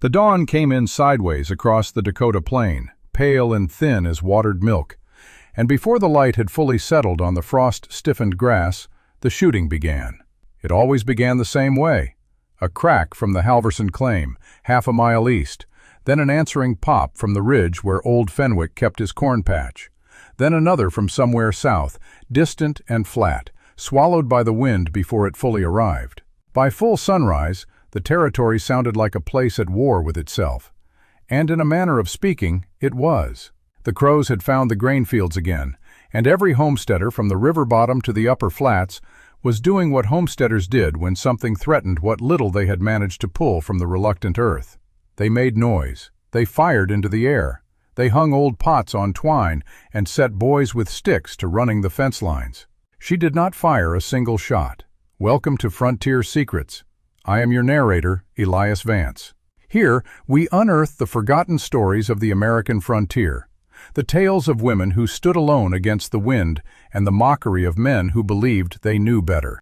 The dawn came in sideways across the Dakota plain, pale and thin as watered milk, and before the light had fully settled on the frost-stiffened grass, the shooting began. It always began the same way. A crack from the Halverson claim, half a mile east, then an answering pop from the ridge where old Fenwick kept his corn patch, then another from somewhere south, distant and flat, swallowed by the wind before it fully arrived. By full sunrise, the territory sounded like a place at war with itself. And in a manner of speaking, it was. The crows had found the grain fields again, and every homesteader from the river bottom to the upper flats was doing what homesteaders did when something threatened what little they had managed to pull from the reluctant earth. They made noise. They fired into the air. They hung old pots on twine and set boys with sticks to running the fence lines. She did not fire a single shot. Welcome to Frontier Secrets. I am your narrator, Elias Vance. Here, we unearth the forgotten stories of the American frontier, the tales of women who stood alone against the wind and the mockery of men who believed they knew better.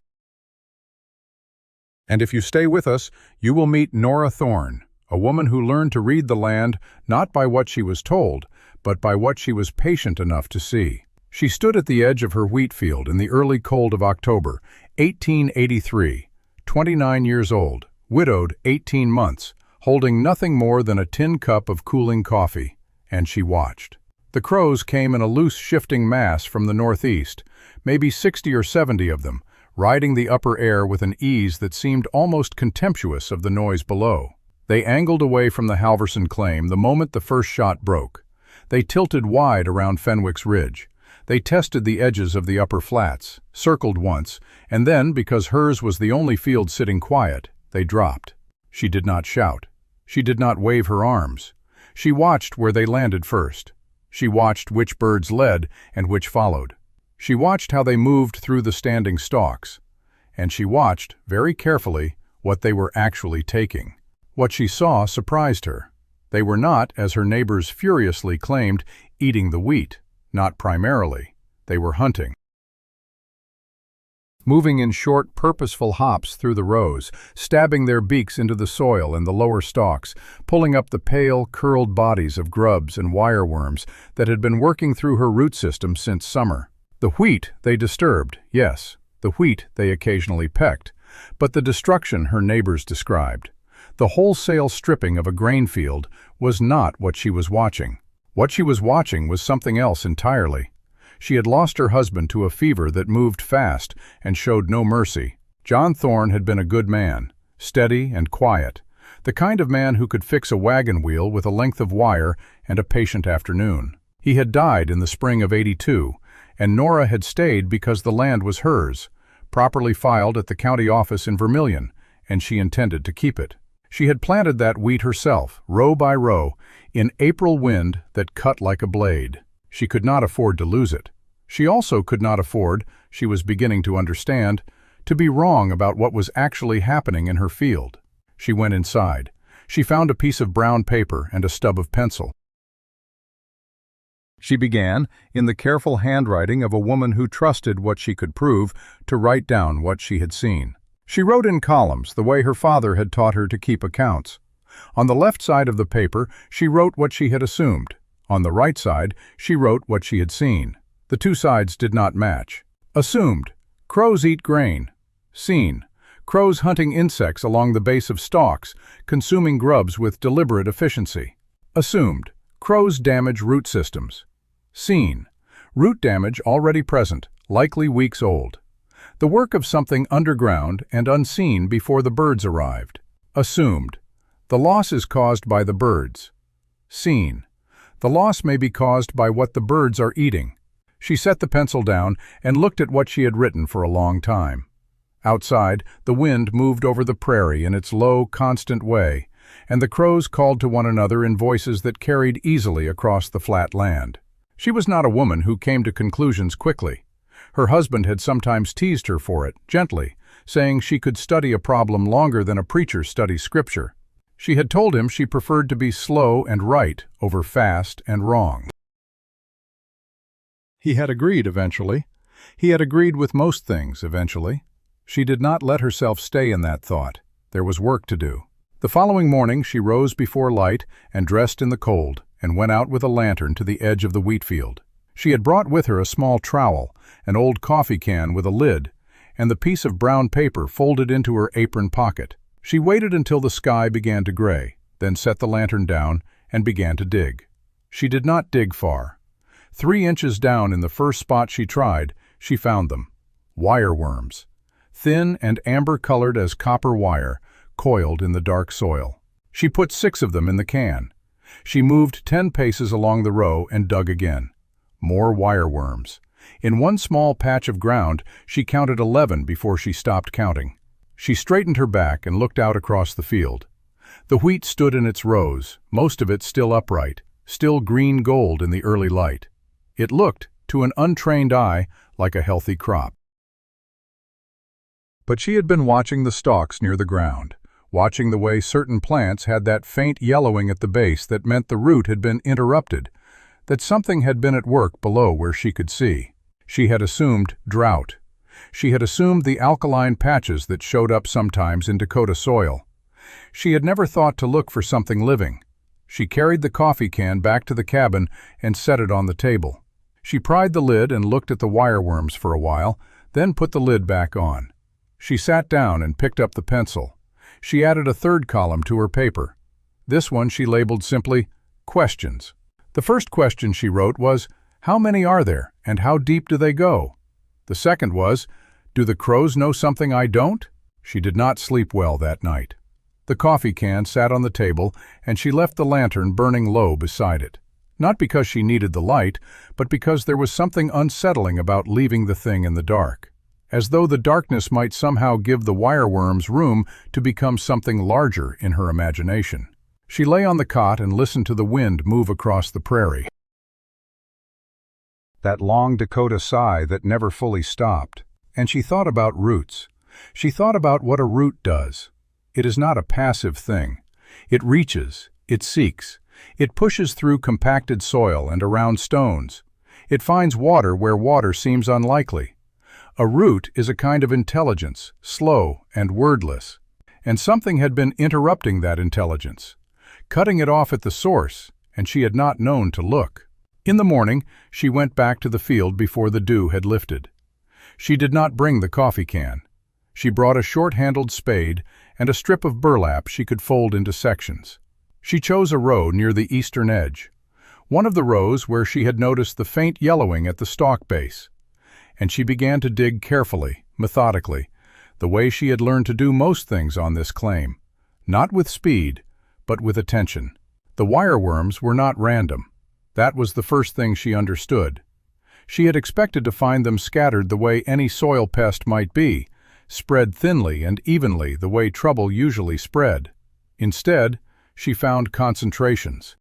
And if you stay with us, you will meet Nora Thorne, a woman who learned to read the land not by what she was told, but by what she was patient enough to see. She stood at the edge of her wheat field in the early cold of October, 1883, 29 years old, widowed 18 months, holding nothing more than a tin cup of cooling coffee, and she watched. The crows came in a loose shifting mass from the northeast, maybe 60 or 70 of them, riding the upper air with an ease that seemed almost contemptuous of the noise below. They angled away from the Halverson claim the moment the first shot broke. They tilted wide around Fenwick's ridge. They tested the edges of the upper flats, circled once, and then, because hers was the only field sitting quiet, they dropped. She did not shout. She did not wave her arms. She watched where they landed first. She watched which birds led and which followed. She watched how they moved through the standing stalks. And she watched, very carefully, what they were actually taking. What she saw surprised her. They were not, as her neighbors furiously claimed, eating the wheat. Not primarily. They were hunting. Moving in short, purposeful hops through the rows, stabbing their beaks into the soil and the lower stalks, pulling up the pale, curled bodies of grubs and wireworms that had been working through her root system since summer. The wheat they disturbed, yes, the wheat they occasionally pecked, but the destruction her neighbors described, the wholesale stripping of a grain field, was not what she was watching. What she was watching was something else entirely. She had lost her husband to a fever that moved fast and showed no mercy. John Thorne had been a good man, steady and quiet, the kind of man who could fix a wagon wheel with a length of wire and a patient afternoon. He had died in the spring of '82, and Nora had stayed because the land was hers, properly filed at the county office in Vermilion, and she intended to keep it. She had planted that wheat herself, row by row, in April wind that cut like a blade. She could not afford to lose it. She also could not afford, she was beginning to understand, to be wrong about what was actually happening in her field. She went inside. She found a piece of brown paper and a stub of pencil. She began, in the careful handwriting of a woman who trusted what she could prove, to write down what she had seen. She wrote in columns the way her father had taught her to keep accounts. On the left side of the paper, she wrote what she had assumed. On the right side, she wrote what she had seen. The two sides did not match. Assumed: crows eat grain. Seen: crows hunting insects along the base of stalks, consuming grubs with deliberate efficiency. Assumed: crows damage root systems. Seen: root damage already present, likely weeks old. The work of something underground and unseen before the birds arrived. Assumed: the loss is caused by the birds. Seen: the loss may be caused by what the birds are eating. She set the pencil down and looked at what she had written for a long time. Outside, the wind moved over the prairie in its low, constant way, and the crows called to one another in voices that carried easily across the flat land. She was not a woman who came to conclusions quickly. Her husband had sometimes teased her for it, gently, saying she could study a problem longer than a preacher studies scripture. She had told him she preferred to be slow and right over fast and wrong. He had agreed eventually. He had agreed with most things eventually. She did not let herself stay in that thought. There was work to do. The following morning she rose before light and dressed in the cold and went out with a lantern to the edge of the wheat field. She had brought with her a small trowel, an old coffee can with a lid, and the piece of brown paper folded into her apron pocket. She waited until the sky began to gray, then set the lantern down and began to dig. She did not dig far. 3 inches down in the first spot she tried, she found them. Wireworms, thin and amber-colored as copper wire, coiled in the dark soil. She put 6 of them in the can. She moved 10 paces along the row and dug again. More wireworms. In one small patch of ground, she counted 11 before she stopped counting. She straightened her back and looked out across the field. The wheat stood in its rows, most of it still upright, still green gold in the early light. It looked, to an untrained eye, like a healthy crop. But she had been watching the stalks near the ground, watching the way certain plants had that faint yellowing at the base that meant the root had been interrupted, that something had been at work below where she could see. She had assumed drought. She had assumed the alkaline patches that showed up sometimes in Dakota soil. She had never thought to look for something living. She carried the coffee can back to the cabin and set it on the table. She pried the lid and looked at the wireworms for a while, then put the lid back on. She sat down and picked up the pencil. She added a 3rd column to her paper. This one she labeled simply, Questions. The first question she wrote was, how many are there, and how deep do they go? The second was, do the crows know something I don't? She did not sleep well that night. The coffee can sat on the table, and she left the lantern burning low beside it. Not because she needed the light, but because there was something unsettling about leaving the thing in the dark. As though the darkness might somehow give the wireworms room to become something larger in her imagination. She lay on the cot and listened to the wind move across the prairie. That long Dakota sigh that never fully stopped. And she thought about roots. She thought about what a root does. It is not a passive thing. It reaches, it seeks, it pushes through compacted soil and around stones. It finds water where water seems unlikely. A root is a kind of intelligence, slow and wordless. And something had been interrupting that intelligence, cutting it off at the source, and she had not known to look. In the morning, she went back to the field before the dew had lifted. She did not bring the coffee can. She brought a short-handled spade and a strip of burlap she could fold into sections. She chose a row near the eastern edge, one of the rows where she had noticed the faint yellowing at the stalk base. And she began to dig carefully, methodically, the way she had learned to do most things on this claim, not with speed, but with attention. The wireworms were not random. That was the first thing she understood. She had expected to find them scattered the way any soil pest might be, spread thinly and evenly the way trouble usually spread. Instead, she found concentrations.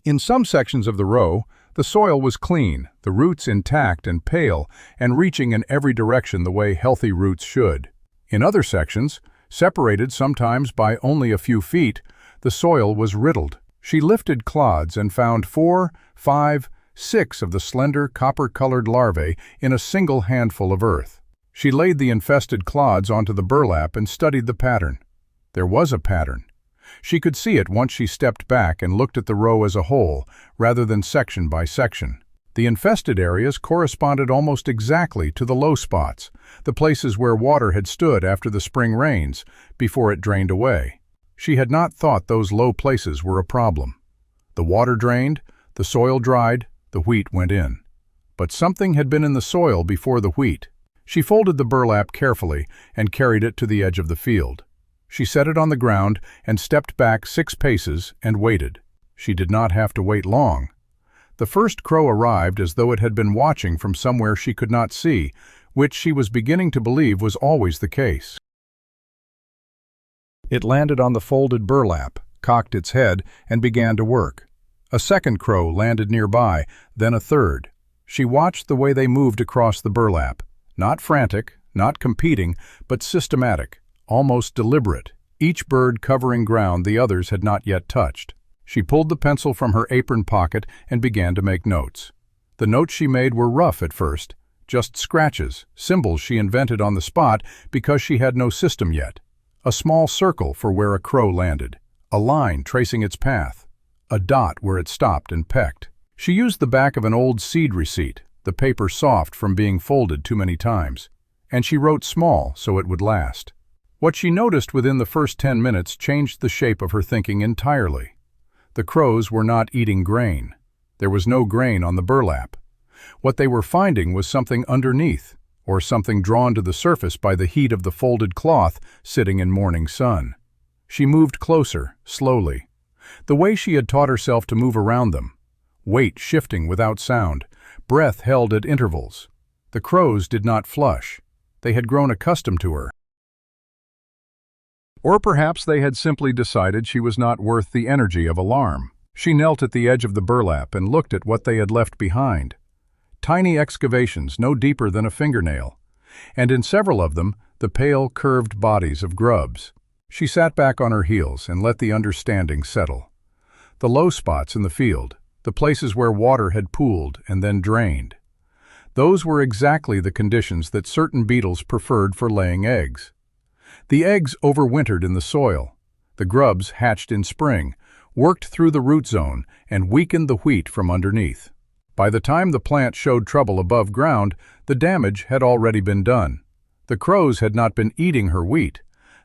In some sections of the row, the soil was clean, the roots intact and pale, and reaching in every direction the way healthy roots should. In other sections, separated sometimes by only a few feet, the soil was riddled. She lifted clods and found 4, 5, 6 of the slender, copper-colored larvae in a single handful of earth. She laid the infested clods onto the burlap and studied the pattern. There was a pattern. She could see it once she stepped back and looked at the row as a whole, rather than section by section. The infested areas corresponded almost exactly to the low spots, the places where water had stood after the spring rains, before it drained away. She had not thought those low places were a problem. The water drained, the soil dried, the wheat went in. But something had been in the soil before the wheat. She folded the burlap carefully and carried it to the edge of the field. She set it on the ground and stepped back 6 paces and waited. She did not have to wait long. The first crow arrived as though it had been watching from somewhere she could not see, which she was beginning to believe was always the case. It landed on the folded burlap, cocked its head, and began to work. A second crow landed nearby, then a third. She watched the way they moved across the burlap. Not frantic, not competing, but systematic. Almost deliberate, each bird covering ground the others had not yet touched. She pulled the pencil from her apron pocket and began to make notes. The notes she made were rough at first, just scratches, symbols she invented on the spot because she had no system yet. A small circle for where a crow landed, a line tracing its path, a dot where it stopped and pecked. She used the back of an old seed receipt, the paper soft from being folded too many times, and she wrote small so it would last. What she noticed within the first 10 minutes changed the shape of her thinking entirely. The crows were not eating grain. There was no grain on the burlap. What they were finding was something underneath, or something drawn to the surface by the heat of the folded cloth sitting in morning sun. She moved closer, slowly, the way she had taught herself to move around them, weight shifting without sound, breath held at intervals. The crows did not flush. They had grown accustomed to her. Or perhaps they had simply decided she was not worth the energy of alarm. She knelt at the edge of the burlap and looked at what they had left behind. Tiny excavations no deeper than a fingernail, and in several of them, the pale, curved bodies of grubs. She sat back on her heels and let the understanding settle. The low spots in the field, the places where water had pooled and then drained. Those were exactly the conditions that certain beetles preferred for laying eggs. The eggs overwintered in the soil. The grubs hatched in spring, worked through the root zone, and weakened the wheat from underneath. By the time the plant showed trouble above ground, the damage had already been done. The crows had not been eating her wheat.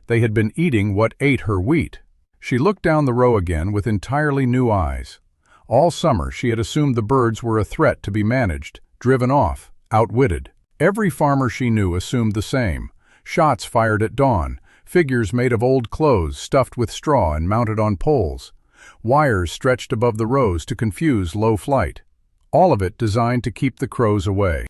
They had been eating what ate her wheat. She looked down the row again with entirely new eyes. All summer she had assumed the birds were a threat to be managed, driven off, outwitted. Every farmer she knew assumed the same. Shots fired at dawn, figures made of old clothes stuffed with straw and mounted on poles, wires stretched above the rows to confuse low flight. All of it designed to keep the crows away.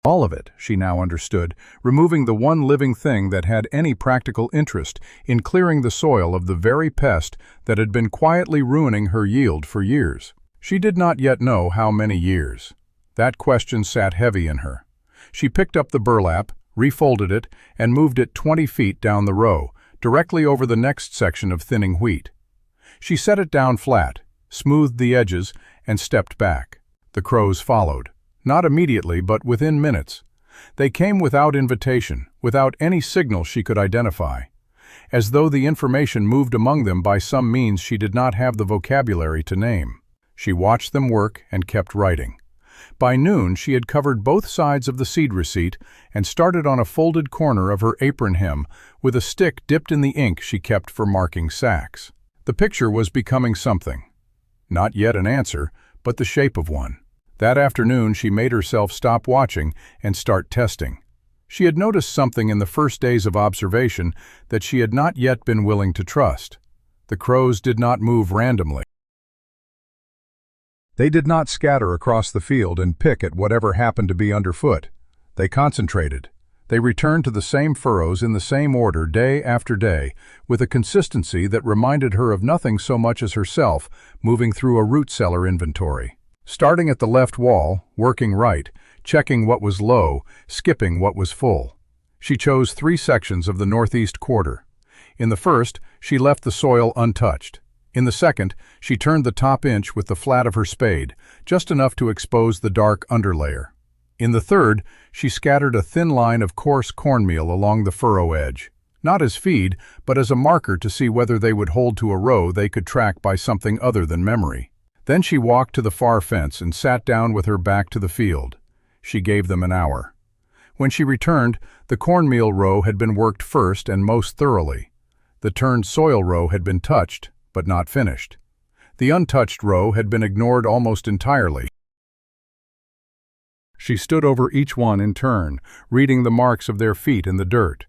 All of it, she now understood, removing the one living thing that had any practical interest in clearing the soil of the very pest that had been quietly ruining her yield for years. She did not yet know how many years. That question sat heavy in her. She picked up the burlap, refolded it, and moved it 20 feet down the row, directly over the next section of thinning wheat. She set it down flat, smoothed the edges, and stepped back. The crows followed. Not immediately, but within minutes. They came without invitation, without any signal she could identify, as though the information moved among them by some means she did not have the vocabulary to name. She watched them work and kept writing. By noon she had covered both sides of the seed receipt and started on a folded corner of her apron hem with a stick dipped in the ink she kept for marking sacks. The picture was becoming something. Not yet an answer, but the shape of one. That afternoon she made herself stop watching and start testing. She had noticed something in the first days of observation that she had not yet been willing to trust. The crows did not move randomly. They did not scatter across the field and pick at whatever happened to be underfoot. They concentrated. They returned to the same furrows in the same order day after day, with a consistency that reminded her of nothing so much as herself moving through a root cellar inventory. Starting at the left wall, working right, checking what was low, skipping what was full. She chose 3 sections of the northeast quarter. In the first, she left the soil untouched. In the second, she turned the top inch with the flat of her spade, just enough to expose the dark underlayer. In the third, she scattered a thin line of coarse cornmeal along the furrow edge, not as feed, but as a marker to see whether they would hold to a row they could track by something other than memory. Then she walked to the far fence and sat down with her back to the field. She gave them an hour. When she returned, the cornmeal row had been worked first and most thoroughly. The turned soil row had been touched, but not finished. The untouched row had been ignored almost entirely. She stood over each one in turn, reading the marks of their feet in the dirt,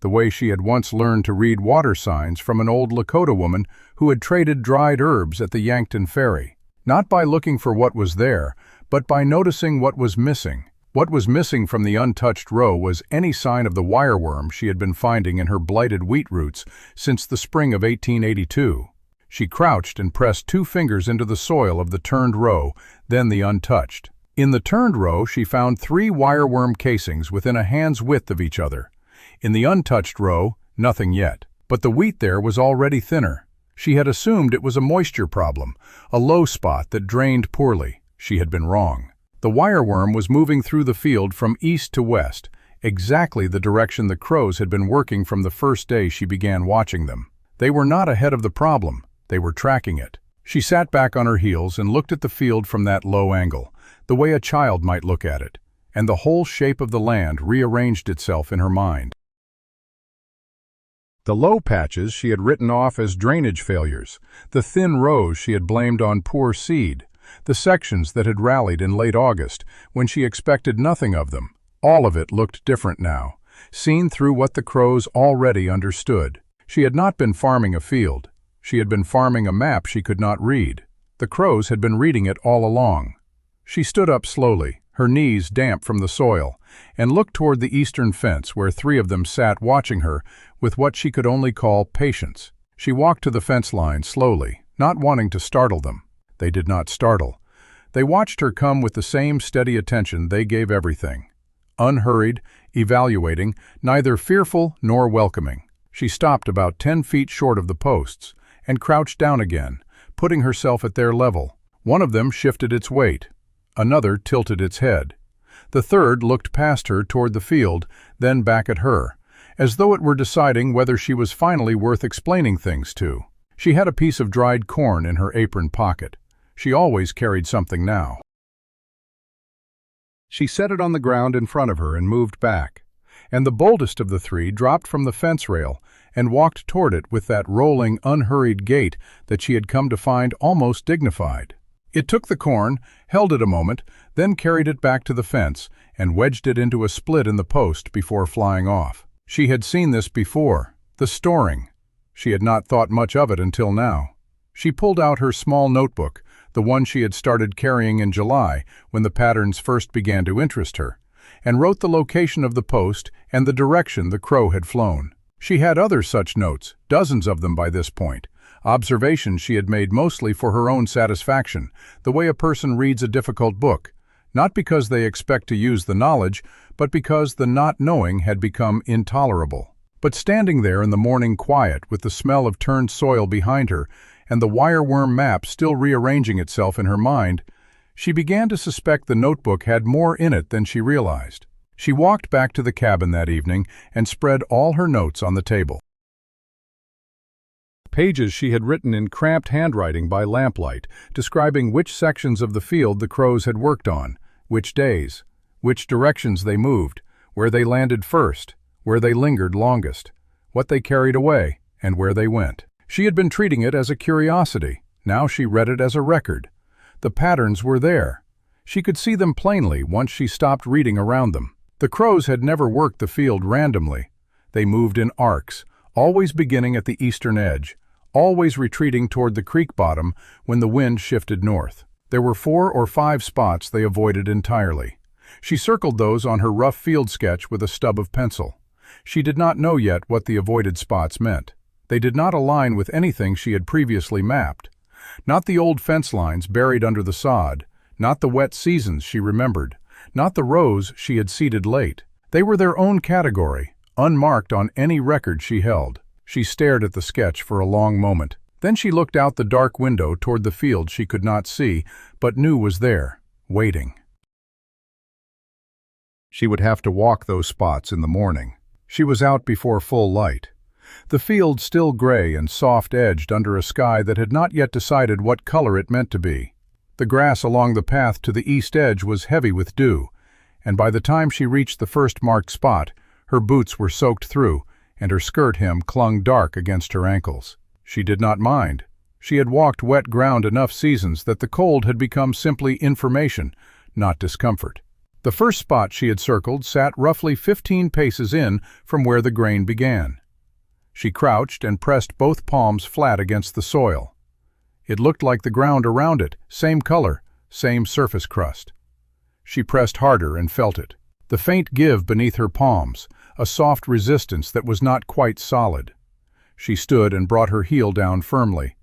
the way she had once learned to read water signs from an old Lakota woman who had traded dried herbs at the Yankton Ferry. Not by looking for what was there, but by noticing what was missing. What was missing from the untouched row was any sign of the wireworm she had been finding in her blighted wheat roots since the spring of 1882. She crouched and pressed 2 fingers into the soil of the turned row, then the untouched. In the turned row, she found 3 wireworm casings within a hand's width of each other. In the untouched row, nothing yet. But the wheat there was already thinner. She had assumed it was a moisture problem, a low spot that drained poorly. She had been wrong. The wireworm was moving through the field from east to west, exactly the direction the crows had been working from the first day she began watching them. They were not ahead of the problem, they were tracking it. She sat back on her heels and looked at the field from that low angle, the way a child might look at it, and the whole shape of the land rearranged itself in her mind. The low patches she had written off as drainage failures, the thin rows she had blamed on poor seed, the sections that had rallied in late August when she expected nothing of them, all of it looked different now, seen through what the crows already understood. She had not been farming a field. She had been farming a map she could not read. The crows had been reading it all along. She stood up slowly, her knees damp from the soil, and looked toward the eastern fence where 3 of them sat watching her with what she could only call patience. She walked to the fence line slowly, not wanting to startle them. They did not startle. They watched her come with the same steady attention they gave everything. Unhurried, evaluating, neither fearful nor welcoming. She stopped about 10 feet short of the posts and crouched down again, putting herself at their level. One of them shifted its weight. Another tilted its head. The third looked past her toward the field, then back at her, as though it were deciding whether she was finally worth explaining things to. She had a piece of dried corn in her apron pocket. She always carried something now. She set it on the ground in front of her and moved back, and the boldest of the 3 dropped from the fence rail and walked toward it with that rolling, unhurried gait that she had come to find almost dignified. It took the corn, held it a moment, then carried it back to the fence and wedged it into a split in the post before flying off. She had seen this before, the storing. She had not thought much of it until now. She pulled out her small notebook, the one she had started carrying in July when the patterns first began to interest her, and wrote the location of the post and the direction the crow had flown. She had other such notes, dozens of them by this point, observations she had made mostly for her own satisfaction, the way a person reads a difficult book, not because they expect to use the knowledge, but because the not knowing had become intolerable. But standing there in the morning quiet with the smell of turned soil behind her and the wireworm map still rearranging itself in her mind, she began to suspect the notebook had more in it than she realized. She walked back to the cabin that evening and spread all her notes on the table. Pages she had written in cramped handwriting by lamplight, describing which sections of the field the crows had worked on, which days, which directions they moved, where they landed first, where they lingered longest, what they carried away, and where they went. She had been treating it as a curiosity. Now she read it as a record. The patterns were there. She could see them plainly once she stopped reading around them. The crows had never worked the field randomly. They moved in arcs, always beginning at the eastern edge, always retreating toward the creek bottom when the wind shifted north. There were 4 or 5 spots they avoided entirely. She circled those on her rough field sketch with a stub of pencil. She did not know yet what the avoided spots meant. They did not align with anything she had previously mapped. Not the old fence lines buried under the sod, not the wet seasons she remembered, not the rows she had seeded late. They were their own category, unmarked on any record she held. She stared at the sketch for a long moment. Then she looked out the dark window toward the field she could not see, but knew was there, waiting. She would have to walk those spots in the morning. She was out before full light. The field still gray and soft-edged under a sky that had not yet decided what color it meant to be. The grass along the path to the east edge was heavy with dew, and by the time she reached the first marked spot, her boots were soaked through, and her skirt hem clung dark against her ankles. She did not mind. She had walked wet ground enough seasons that the cold had become simply information, not discomfort. The first spot she had circled sat roughly 15 paces in from where the grain began. She crouched and pressed both palms flat against the soil. It looked like the ground around it, same color, same surface crust. She pressed harder and felt it. The faint give beneath her palms, a soft resistance that was not quite solid. She stood and brought her heel down firmly.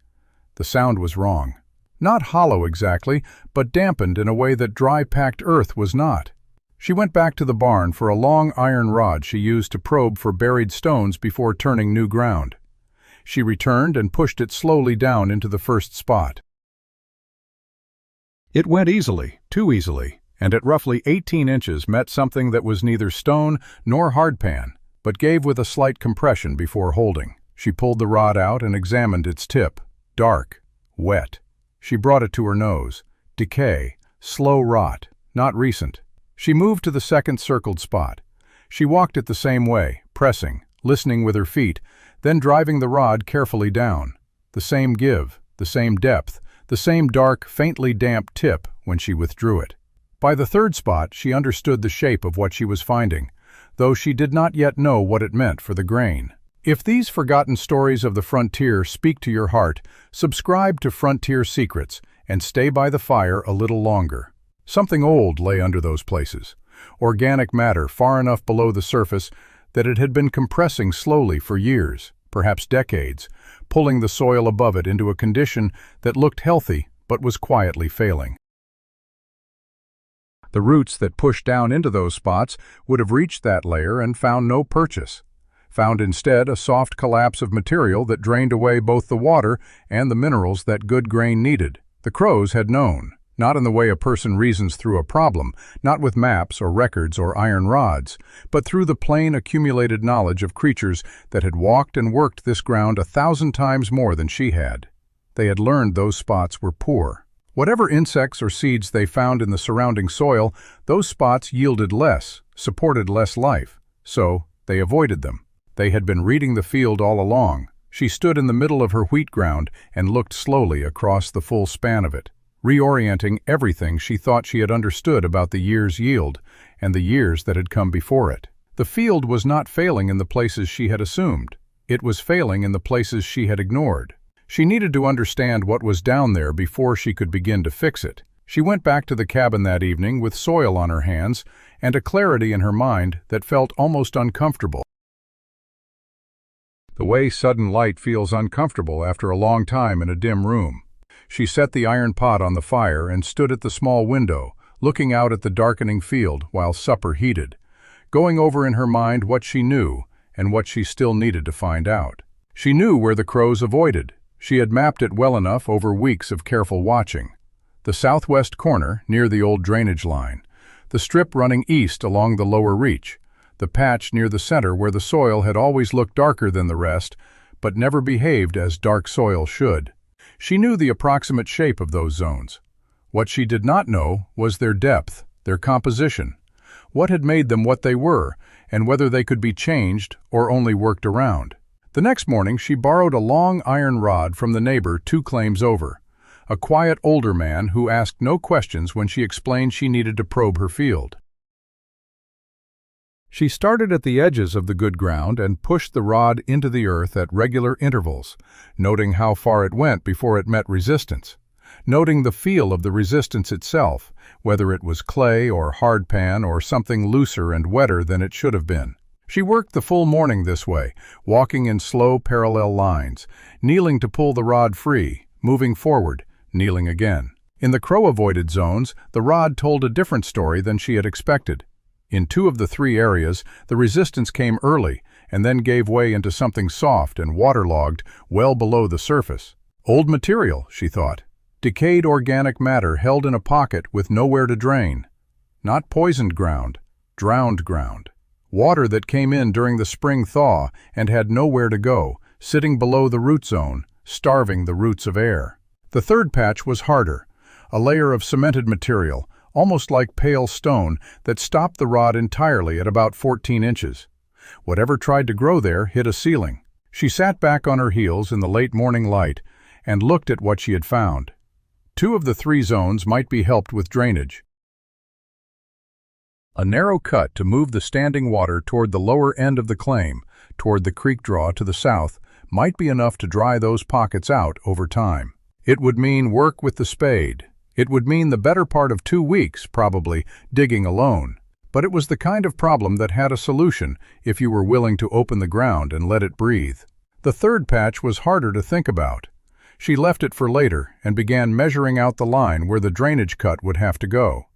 The sound was wrong. Not hollow exactly, but dampened in a way that dry packed earth was not. She went back to the barn for a long iron rod she used to probe for buried stones before turning new ground. She returned and pushed it slowly down into the first spot. It went easily, too easily, and at roughly 18 inches met something that was neither stone nor hardpan, but gave with a slight compression before holding. She pulled the rod out and examined its tip. Dark, wet. She brought it to her nose. Decay, slow rot, not recent. She moved to the second circled spot. She walked it the same way, pressing, listening with her feet, then driving the rod carefully down. The same give, the same depth, the same dark, faintly damp tip when she withdrew it. By the third spot, she understood the shape of what she was finding, though she did not yet know what it meant for the grain. If these forgotten stories of the frontier speak to your heart, subscribe to Frontier Secrets and stay by the fire a little longer. Something old lay under those places, organic matter far enough below the surface that it had been compressing slowly for years, perhaps decades, pulling the soil above it into a condition that looked healthy but was quietly failing. The roots that pushed down into those spots would have reached that layer and found no purchase, found instead a soft collapse of material that drained away both the water and the minerals that good grain needed. The crows had known, not in the way a person reasons through a problem, not with maps or records or iron rods, but through the plain accumulated knowledge of creatures that had walked and worked this ground 1,000 times more than she had. They had learned those spots were poor. Whatever insects or seeds they found in the surrounding soil, those spots yielded less, supported less life, so they avoided them. They had been reading the field all along. She stood in the middle of her wheat ground and looked slowly across the full span of it, reorienting everything she thought she had understood about the year's yield and the years that had come before it. The field was not failing in the places she had assumed. It was failing in the places she had ignored. She needed to understand what was down there before she could begin to fix it. She went back to the cabin that evening with soil on her hands and a clarity in her mind that felt almost uncomfortable. The way sudden light feels uncomfortable after a long time in a dim room. She set the iron pot on the fire and stood at the small window, looking out at the darkening field while supper heated, going over in her mind what she knew and what she still needed to find out. She knew where the crows avoided. She had mapped it well enough over weeks of careful watching. The southwest corner, near the old drainage line. The strip running east along the lower reach. The patch near the center where the soil had always looked darker than the rest, but never behaved as dark soil should. She knew the approximate shape of those zones. What she did not know was their depth, their composition, what had made them what they were, and whether they could be changed or only worked around. The next morning she borrowed a long iron rod from the neighbor 2 claims over, a quiet older man who asked no questions when she explained she needed to probe her field. She started at the edges of the good ground and pushed the rod into the earth at regular intervals, noting how far it went before it met resistance, noting the feel of the resistance itself, whether it was clay or hardpan or something looser and wetter than it should have been. She worked the full morning this way, walking in slow parallel lines, kneeling to pull the rod free, moving forward, kneeling again. In the crow-avoided zones, the rod told a different story than she had expected. In 2 of the 3 areas, the resistance came early and then gave way into something soft and waterlogged well below the surface. Old material, she thought. Decayed organic matter held in a pocket with nowhere to drain. Not poisoned ground, drowned ground. Water that came in during the spring thaw and had nowhere to go, sitting below the root zone, starving the roots of air. The third patch was harder, a layer of cemented material, almost like pale stone, that stopped the rod entirely at about 14 inches. Whatever tried to grow there hit a ceiling. She sat back on her heels in the late morning light and looked at what she had found. 2 of the 3 zones might be helped with drainage. A narrow cut to move the standing water toward the lower end of the claim, toward the creek draw to the south, might be enough to dry those pockets out over time. It would mean work with the spade. It would mean the better part of 2 weeks, probably, digging alone. But it was the kind of problem that had a solution if you were willing to open the ground and let it breathe. The third patch was harder to think about. She left it for later and began measuring out the line where the drainage cut would have to go.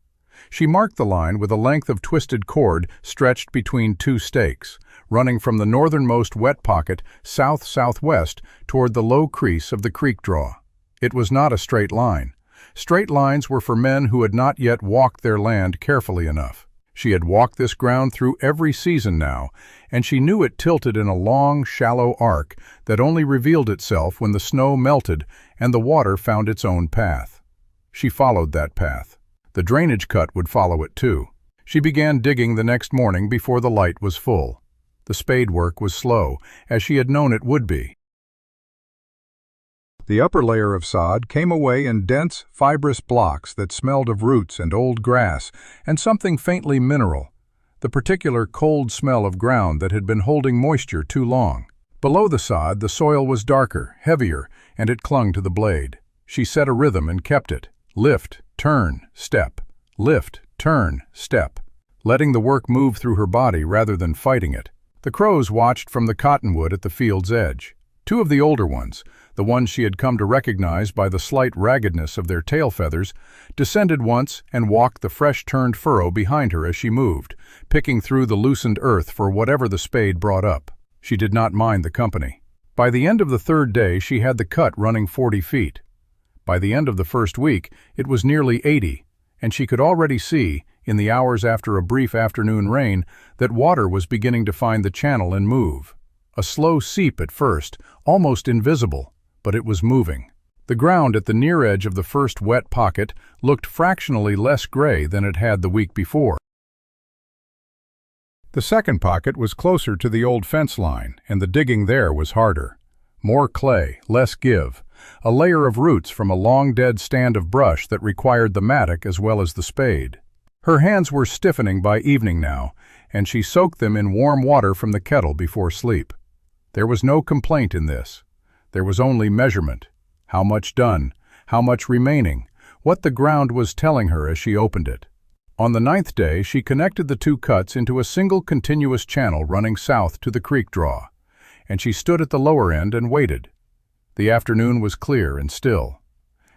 She marked the line with a length of twisted cord stretched between 2 stakes, running from the northernmost wet pocket south-southwest toward the low crease of the creek draw. It was not a straight line. Straight lines were for men who had not yet walked their land carefully enough. She had walked this ground through every season now, and she knew it tilted in a long, shallow arc that only revealed itself when the snow melted and the water found its own path. She followed that path. The drainage cut would follow it too. She began digging the next morning before the light was full. The spade work was slow, as she had known it would be. The upper layer of sod came away in dense, fibrous blocks that smelled of roots and old grass and something faintly mineral, the particular cold smell of ground that had been holding moisture too long. Below the sod, the soil was darker, heavier, and it clung to the blade. She set a rhythm and kept it. Lift, turn, step. Lift, turn, step. Letting the work move through her body rather than fighting it. The crows watched from the cottonwood at the field's edge. Two of the older ones, the ones she had come to recognize by the slight raggedness of their tail feathers, descended once and walked the fresh-turned furrow behind her as she moved, picking through the loosened earth for whatever the spade brought up. She did not mind the company. By the end of the third day, she had the cut running 40 feet. By the end of the first week, it was nearly 80, and she could already see, in the hours after a brief afternoon rain, that water was beginning to find the channel and move. A slow seep at first, almost invisible, but it was moving. The ground at the near edge of the first wet pocket looked fractionally less gray than it had the week before. The second pocket was closer to the old fence line, and the digging there was harder. More clay, less give, a layer of roots from a long-dead stand of brush that required the mattock as well as the spade. Her hands were stiffening by evening now, and she soaked them in warm water from the kettle before sleep. There was no complaint in this. There was only measurement. How much done, how much remaining, what the ground was telling her as she opened it. On the 9th day, she connected the two cuts into a single continuous channel running south to the creek draw, and she stood at the lower end and waited. The afternoon was clear and still.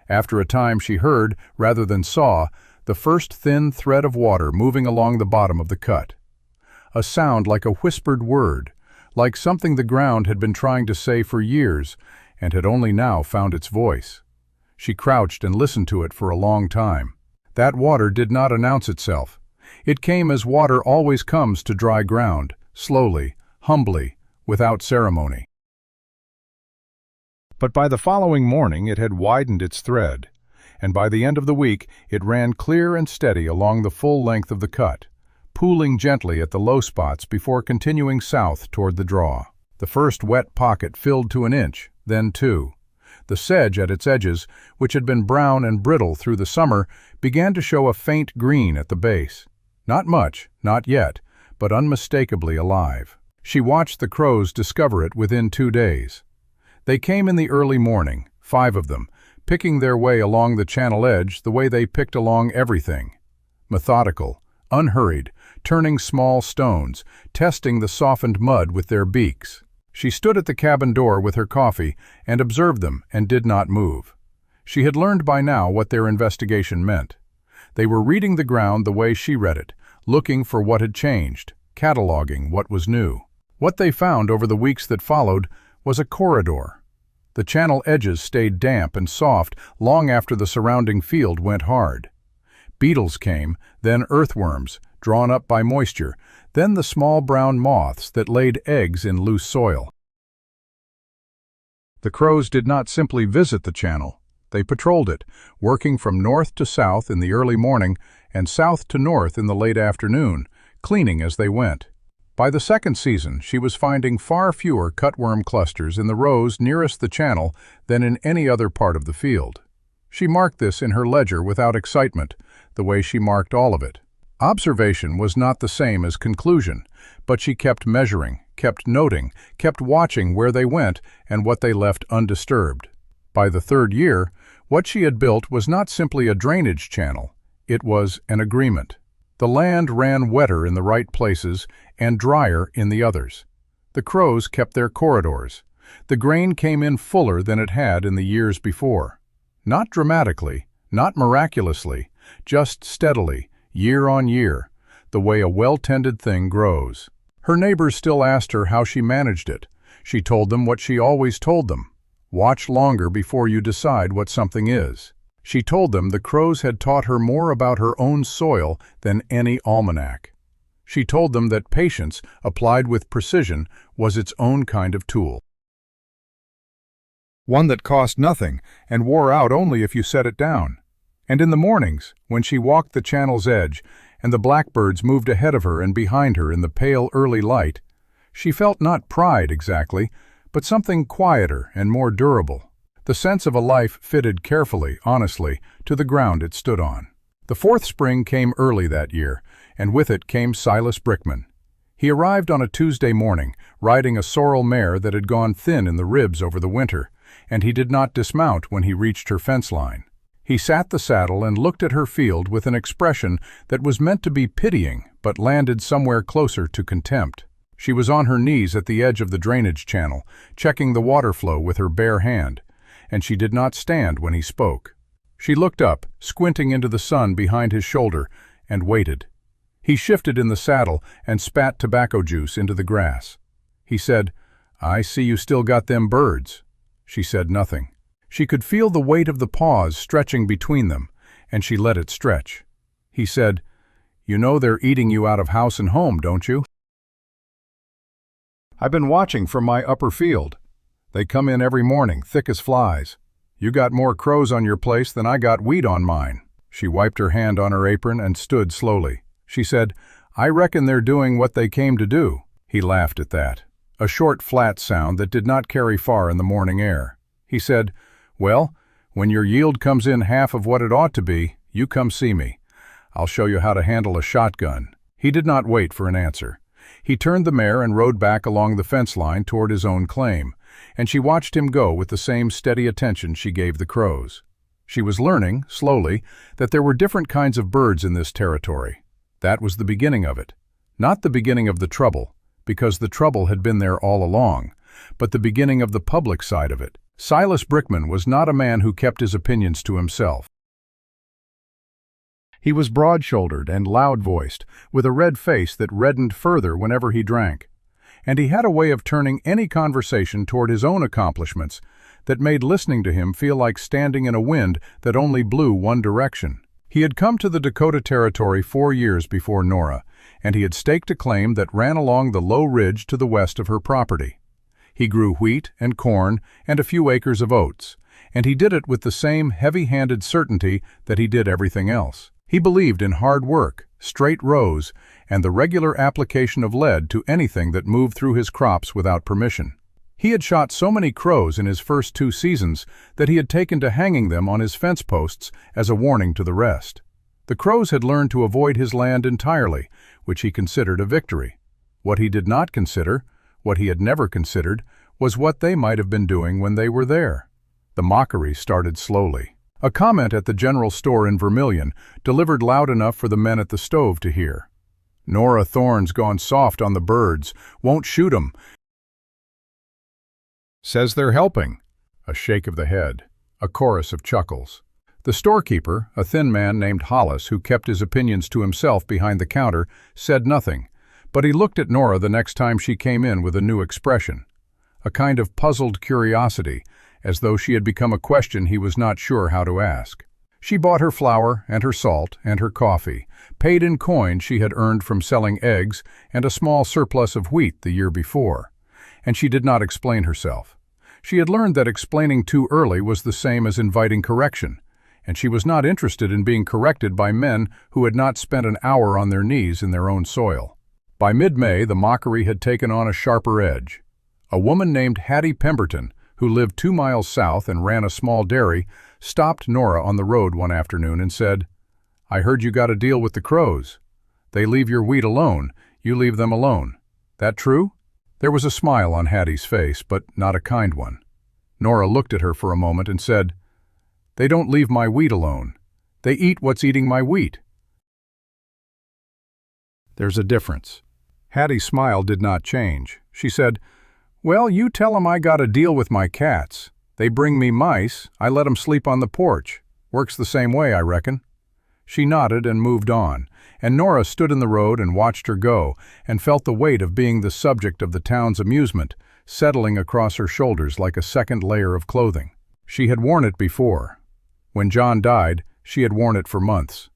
After a time she heard, rather than saw, the first thin thread of water moving along the bottom of the cut. A sound like a whispered word, like something the ground had been trying to say for years and had only now found its voice. She crouched and listened to it for a long time. That water did not announce itself. It came as water always comes to dry ground, slowly, humbly, without ceremony. But by the following morning it had widened its thread, and by the end of the week it ran clear and steady along the full length of the cut, pooling gently at the low spots before continuing south toward the draw. The first wet pocket filled to an inch, then 2. The sedge at its edges, which had been brown and brittle through the summer, began to show a faint green at the base. Not much, not yet, but unmistakably alive. She watched the crows discover it within 2 days. They came in the early morning, 5 of them, picking their way along the channel edge the way they picked along everything. Methodical, unhurried, turning small stones, testing the softened mud with their beaks. She stood at the cabin door with her coffee and observed them and did not move. She had learned by now what their investigation meant. They were reading the ground the way she read it, looking for what had changed, cataloging what was new. What they found over the weeks that followed was a corridor. The channel edges stayed damp and soft long after the surrounding field went hard. Beetles came, then earthworms, drawn up by moisture, then the small brown moths that laid eggs in loose soil. The crows did not simply visit the channel. They patrolled it, working from north to south in the early morning and south to north in the late afternoon, cleaning as they went. By the second season, she was finding far fewer cutworm clusters in the rows nearest the channel than in any other part of the field. She marked this in her ledger without excitement, the way she marked all of it. Observation was not the same as conclusion, but she kept measuring, kept noting, kept watching where they went and what they left undisturbed. By the 3rd year, what she had built was not simply a drainage channel, it was an agreement. The land ran wetter in the right places and drier in the others. The crows kept their corridors. The grain came in fuller than it had in the years before. Not dramatically, not miraculously, just steadily, year on year, the way a well-tended thing grows. Her neighbors still asked her how she managed it. She told them what she always told them. Watch longer before you decide what something is. She told them the crows had taught her more about her own soil than any almanac. She told them that patience, applied with precision, was its own kind of tool. One that cost nothing and wore out only if you set it down. And in the mornings, when she walked the channel's edge, and the blackbirds moved ahead of her and behind her in the pale early light, she felt not pride exactly, but something quieter and more durable. The sense of a life fitted carefully, honestly, to the ground it stood on. The fourth spring came early that year, and with it came Silas Brickman. He arrived on a Tuesday morning, riding a sorrel mare that had gone thin in the ribs over the winter, and he did not dismount when he reached her fence line. He sat the saddle and looked at her field with an expression that was meant to be pitying, but landed somewhere closer to contempt. She was on her knees at the edge of the drainage channel, checking the water flow with her bare hand, and she did not stand when he spoke. She looked up, squinting into the sun behind his shoulder, and waited. He shifted in the saddle and spat tobacco juice into the grass. He said, "I see you still got them birds." She said nothing. She could feel the weight of the pause stretching between them, and she let it stretch. He said, "You know they're eating you out of house and home, don't you?" "I've been watching from my upper field. They come in every morning, thick as flies. You got more crows on your place than I got wheat on mine." She wiped her hand on her apron and stood slowly. She said, "I reckon they're doing what they came to do." He laughed at that, a short, flat sound that did not carry far in the morning air. He said, "Well, when your yield comes in half of what it ought to be, you come see me. I'll show you how to handle a shotgun." He did not wait for an answer. He turned the mare and rode back along the fence line toward his own claim, and she watched him go with the same steady attention she gave the crows. She was learning, slowly, that there were different kinds of birds in this territory. That was the beginning of it. Not the beginning of the trouble, because the trouble had been there all along, but the beginning of the public side of it. Silas Brickman was not a man who kept his opinions to himself. He was broad-shouldered and loud-voiced, with a red face that reddened further whenever he drank. And he had a way of turning any conversation toward his own accomplishments that made listening to him feel like standing in a wind that only blew one direction. He had come to the Dakota Territory 4 years before Nora, and he had staked a claim that ran along the low ridge to the west of her property. He grew wheat and corn and a few acres of oats, and he did it with the same heavy-handed certainty that he did everything else. He believed in hard work, straight rows, and the regular application of lead to anything that moved through his crops without permission. He had shot so many crows in his first 2 seasons that he had taken to hanging them on his fence posts as a warning to the rest. The crows had learned to avoid his land entirely, which he considered a victory. What he did not consider, what he had never considered, was what they might have been doing when they were there. The mockery started slowly. A comment at the general store in Vermilion delivered loud enough for the men at the stove to hear. "Nora Thorne's gone soft on the birds, won't shoot 'em. Says they're helping." A shake of the head, a chorus of chuckles. The storekeeper, a thin man named Hollis who kept his opinions to himself behind the counter, said nothing, but he looked at Nora the next time she came in with a new expression, a kind of puzzled curiosity, as though she had become a question he was not sure how to ask. She bought her flour and her salt and her coffee, paid in coin she had earned from selling eggs and a small surplus of wheat the year before, and she did not explain herself. She had learned that explaining too early was the same as inviting correction, and she was not interested in being corrected by men who had not spent an hour on their knees in their own soil. By mid-May, the mockery had taken on a sharper edge. A woman named Hattie Pemberton, who lived 2 miles south and ran a small dairy, stopped Nora on the road one afternoon and said, "I heard you got a deal with the crows. They leave your wheat alone, you leave them alone. That true?" There was a smile on Hattie's face, but not a kind one. Nora looked at her for a moment and said, "They don't leave my wheat alone. They eat what's eating my wheat." "There's a difference." Hattie's smile did not change. She said, "Well, you tell 'em I got a deal with my cats. They bring me mice, I let 'em sleep on the porch. Works the same way, I reckon." She nodded and moved on, and Nora stood in the road and watched her go, and felt the weight of being the subject of the town's amusement, settling across her shoulders like a second layer of clothing. She had worn it before. When John died, she had worn it for months.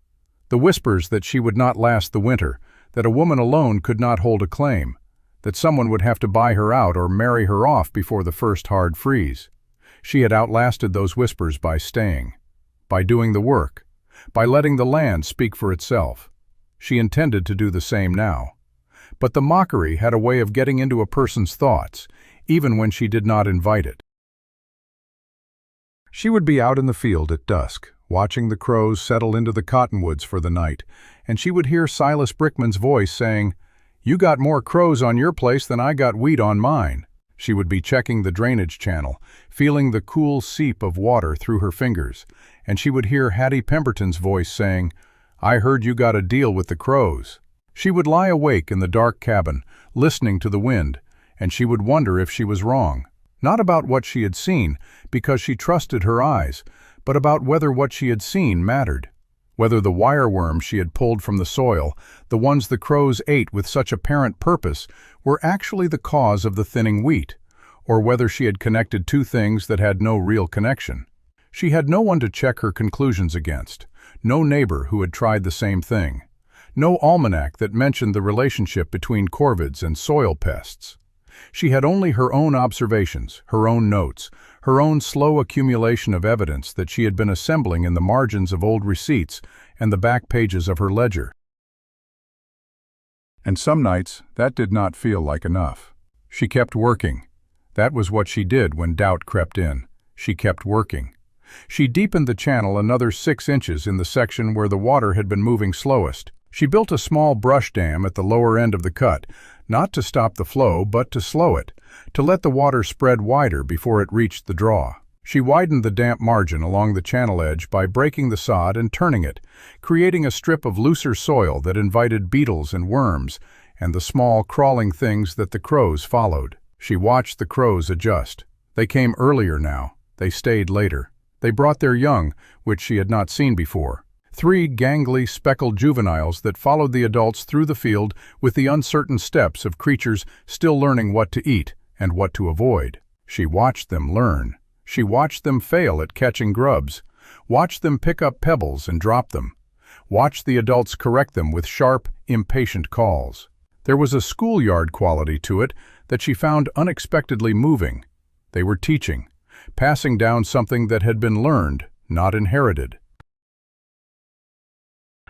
The whispers that she would not last the winter, that a woman alone could not hold a claim, that someone would have to buy her out or marry her off before the first hard freeze. She had outlasted those whispers by staying, by doing the work, by letting the land speak for itself. She intended to do the same now. But the mockery had a way of getting into a person's thoughts, even when she did not invite it. She would be out in the field at dusk, watching the crows settle into the cottonwoods for the night, and she would hear Silas Brickman's voice saying, "You got more crows on your place than I got wheat on mine." She would be checking the drainage channel, feeling the cool seep of water through her fingers, and she would hear Hattie Pemberton's voice saying, "I heard you got a deal with the crows." She would lie awake in the dark cabin, listening to the wind, and she would wonder if she was wrong. Not about what she had seen, because she trusted her eyes, but about whether what she had seen mattered. Whether the wireworms she had pulled from the soil, the ones the crows ate with such apparent purpose, were actually the cause of the thinning wheat, or whether she had connected two things that had no real connection. She had no one to check her conclusions against, no neighbor who had tried the same thing, no almanac that mentioned the relationship between corvids and soil pests. She had only her own observations, her own notes, her own slow accumulation of evidence that she had been assembling in the margins of old receipts and the back pages of her ledger. And some nights, that did not feel like enough. She kept working. That was what she did when doubt crept in. She kept working. She deepened the channel another 6 inches in the section where the water had been moving slowest. She built a small brush dam at the lower end of the cut, not to stop the flow, but to slow it, to let the water spread wider before it reached the draw. She widened the damp margin along the channel edge by breaking the sod and turning it, creating a strip of looser soil that invited beetles and worms, and the small, crawling things that the crows followed. She watched the crows adjust. They came earlier now. They stayed later. They brought their young, which she had not seen before. 3 gangly, speckled juveniles that followed the adults through the field with the uncertain steps of creatures still learning what to eat and what to avoid. She watched them learn. She watched them fail at catching grubs, watched them pick up pebbles and drop them, watched the adults correct them with sharp, impatient calls. There was a schoolyard quality to it that she found unexpectedly moving. They were teaching, passing down something that had been learned, not inherited.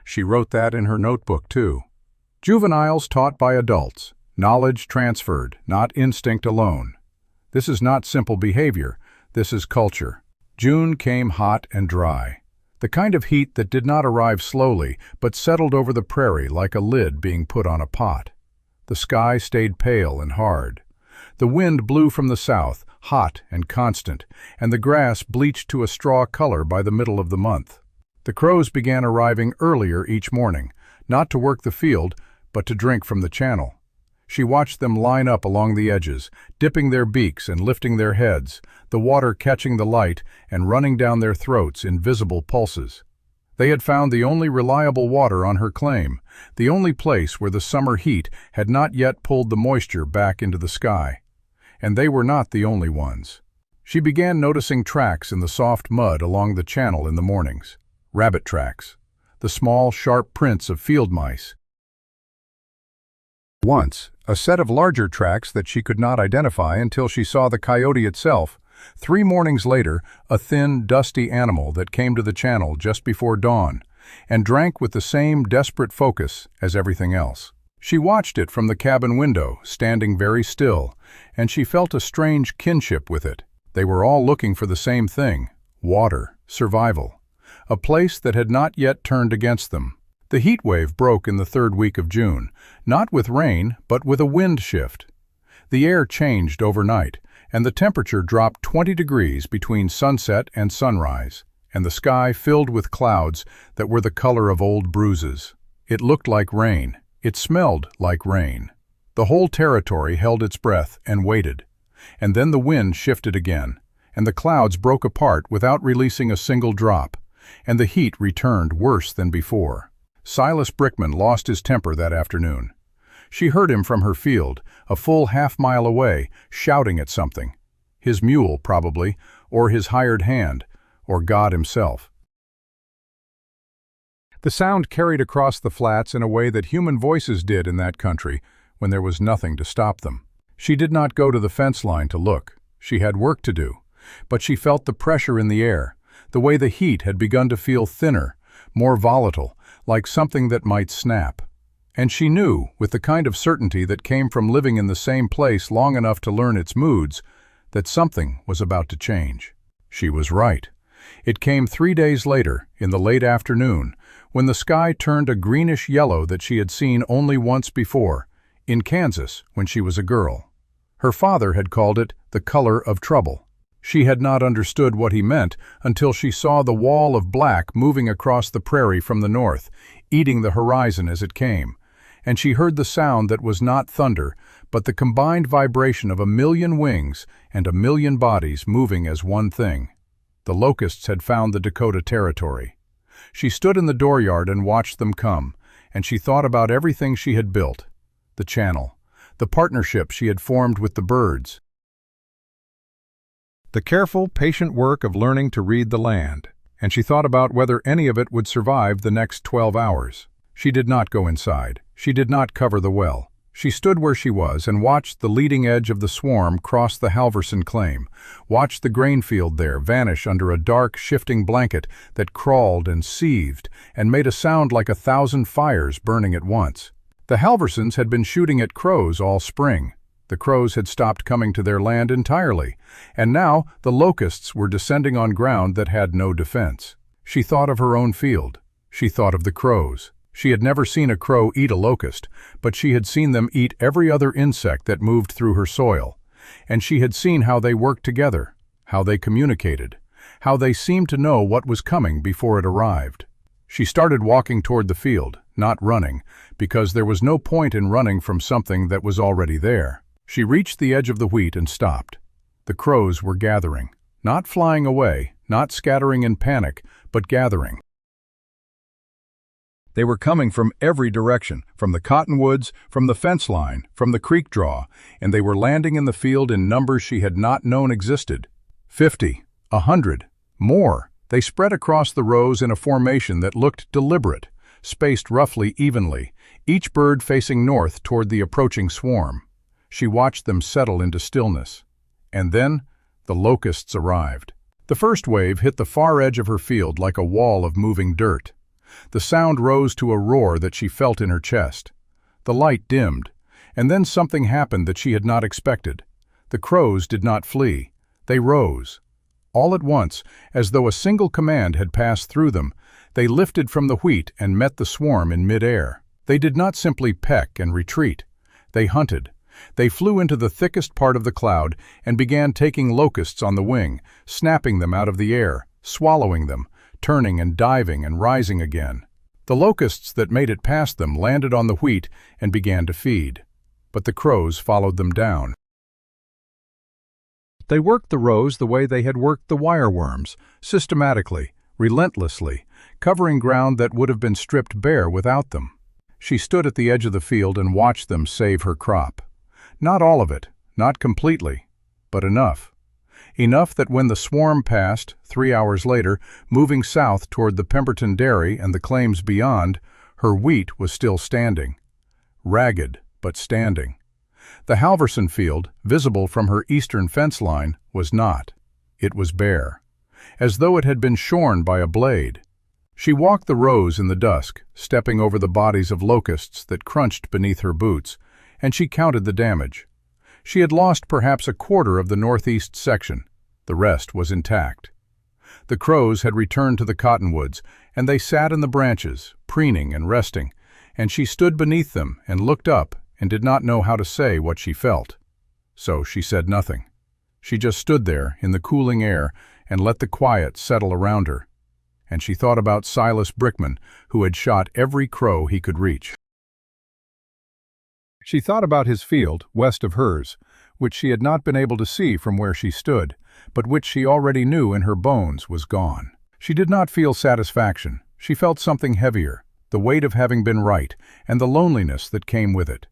She wrote that in her notebook, too. Juveniles taught by adults, knowledge transferred, not instinct alone. This is not simple behavior, this is culture. June came hot and dry. The kind of heat that did not arrive slowly, but settled over the prairie like a lid being put on a pot. The sky stayed pale and hard. The wind blew from the south, hot and constant, and the grass bleached to a straw color by the middle of the month. The crows began arriving earlier each morning, not to work the field, but to drink from the channel. She watched them line up along the edges, dipping their beaks and lifting their heads, the water catching the light and running down their throats in visible pulses. They had found the only reliable water on her claim, the only place where the summer heat had not yet pulled the moisture back into the sky. And they were not the only ones. She began noticing tracks in the soft mud along the channel in the mornings. Rabbit tracks, the small, sharp prints of field mice. Once, a set of larger tracks that she could not identify until she saw the coyote itself. 3 mornings later, a thin, dusty animal that came to the channel just before dawn and drank with the same desperate focus as everything else. She watched it from the cabin window, standing very still, and she felt a strange kinship with it. They were all looking for the same thing: water, survival. A place that had not yet turned against them. The heat wave broke in the 3rd week of June, not with rain, but with a wind shift. The air changed overnight, and the temperature dropped 20 degrees between sunset and sunrise, and the sky filled with clouds that were the color of old bruises. It looked like rain. It smelled like rain. The whole territory held its breath and waited. And then the wind shifted again, and the clouds broke apart without releasing a single drop, and the heat returned worse than before. Silas Brickman lost his temper that afternoon. She heard him from her field, a full half-mile away, shouting at something. His mule, probably, or his hired hand, or God himself. The sound carried across the flats in a way that human voices did in that country when there was nothing to stop them. She did not go to the fence line to look. She had work to do. But she felt the pressure in the air, the way the heat had begun to feel thinner, more volatile, like something that might snap. And she knew, with the kind of certainty that came from living in the same place long enough to learn its moods, that something was about to change. She was right. It came 3 days later, in the late afternoon, when the sky turned a greenish yellow that she had seen only once before, in Kansas when she was a girl. Her father had called it the color of trouble. She had not understood what he meant until she saw the wall of black moving across the prairie from the north, eating the horizon as it came, and she heard the sound that was not thunder, but the combined vibration of 1,000,000 wings and 1,000,000 bodies moving as one thing. The Locusts had found the Dakota Territory. She stood in the dooryard and watched them come, and she thought about everything she had built, the channel, the partnership she had formed with the birds, the careful, patient work of learning to read the land, and she thought about whether any of it would survive the next 12 hours. She did not go inside. She did not cover the well. She stood where she was and watched the leading edge of the swarm cross the Halverson claim, watched the grain field there vanish under a dark, shifting blanket that crawled and seethed and made a sound like 1,000 fires burning at once. The Halversons had been shooting at crows all spring. The crows had stopped coming to their land entirely, and now the locusts were descending on ground that had no defense. She thought of her own field. She thought of the crows. She had never seen a crow eat a locust, but she had seen them eat every other insect that moved through her soil. And she had seen how they worked together, how they communicated, how they seemed to know what was coming before it arrived. She started walking toward the field, not running, because there was no point in running from something that was already there. She reached the edge of the wheat and stopped. The crows were gathering, not flying away, not scattering in panic, but gathering. They were coming from every direction, from the cottonwoods, from the fence line, from the creek draw, and they were landing in the field in numbers she had not known existed. 50, 100, more. They spread across the rows in a formation that looked deliberate, spaced roughly evenly, each bird facing north toward the approaching swarm. She watched them settle into stillness. And then, the locusts arrived. The first wave hit the far edge of her field like a wall of moving dirt. The sound rose to a roar that she felt in her chest. The light dimmed, and then something happened that she had not expected. The crows did not flee. They rose. All at once, as though a single command had passed through them, they lifted from the wheat and met the swarm in midair. They did not simply peck and retreat. They hunted. They flew into the thickest part of the cloud and began taking locusts on the wing, snapping them out of the air, swallowing them, turning and diving and rising again. The locusts that made it past them landed on the wheat and began to feed. But the crows followed them down. They worked the rows the way they had worked the wireworms, systematically, relentlessly, covering ground that would have been stripped bare without them. She stood at the edge of the field and watched them save her crop. Not all of it, not completely, but enough. Enough that when the swarm passed, 3 hours later, moving south toward the Pemberton Dairy and the claims beyond, her wheat was still standing. Ragged, but standing. The Halverson field, visible from her eastern fence line, was not. It was bare, as though it had been shorn by a blade. She walked the rows in the dusk, stepping over the bodies of locusts that crunched beneath her boots, and she counted the damage. She had lost perhaps a quarter of the northeast section. The rest was intact. The crows had returned to the cottonwoods, and they sat in the branches, preening and resting, and she stood beneath them and looked up and did not know how to say what she felt. So she said nothing. She just stood there in the cooling air and let the quiet settle around her. And she thought about Silas Brickman, who had shot every crow he could reach. She thought about his field, west of hers, which she had not been able to see from where she stood, but which she already knew in her bones was gone. She did not feel satisfaction. She felt something heavier, the weight of having been right, and the loneliness that came with it.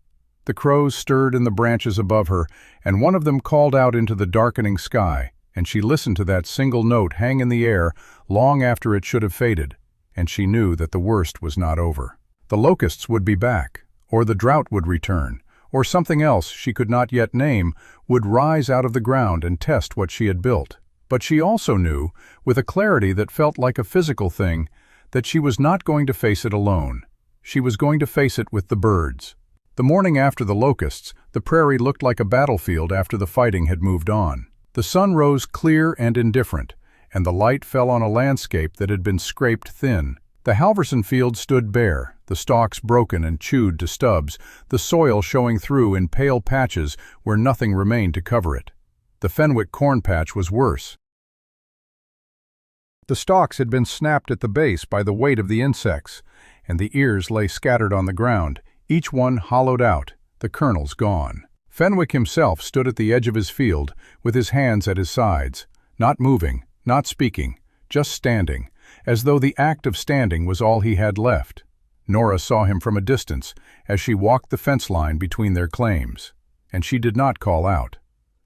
The crows stirred in the branches above her, and one of them called out into the darkening sky, and she listened to that single note hang in the air long after it should have faded. and she knew that the worst was not over. The locusts would be back, or the drought would return, or something else she could not yet name would rise out of the ground and test what she had built. But she also knew, with a clarity that felt like a physical thing, that she was not going to face it alone. She was going to face it with the birds. The morning after the locusts, the prairie looked like a battlefield after the fighting had moved on. The sun rose clear and indifferent, and the light fell on a landscape that had been scraped thin. The Halverson field stood bare, the stalks broken and chewed to stubs, the soil showing through in pale patches where nothing remained to cover it. The Fenwick corn patch was worse. The stalks had been snapped at the base by the weight of the insects, and the ears lay scattered on the ground, each one hollowed out, the kernels gone. Fenwick himself stood at the edge of his field, with his hands at his sides, not moving, not speaking, just standing, as though the act of standing was all he had left. Nora saw him from a distance as she walked the fence line between their claims, and she did not call out.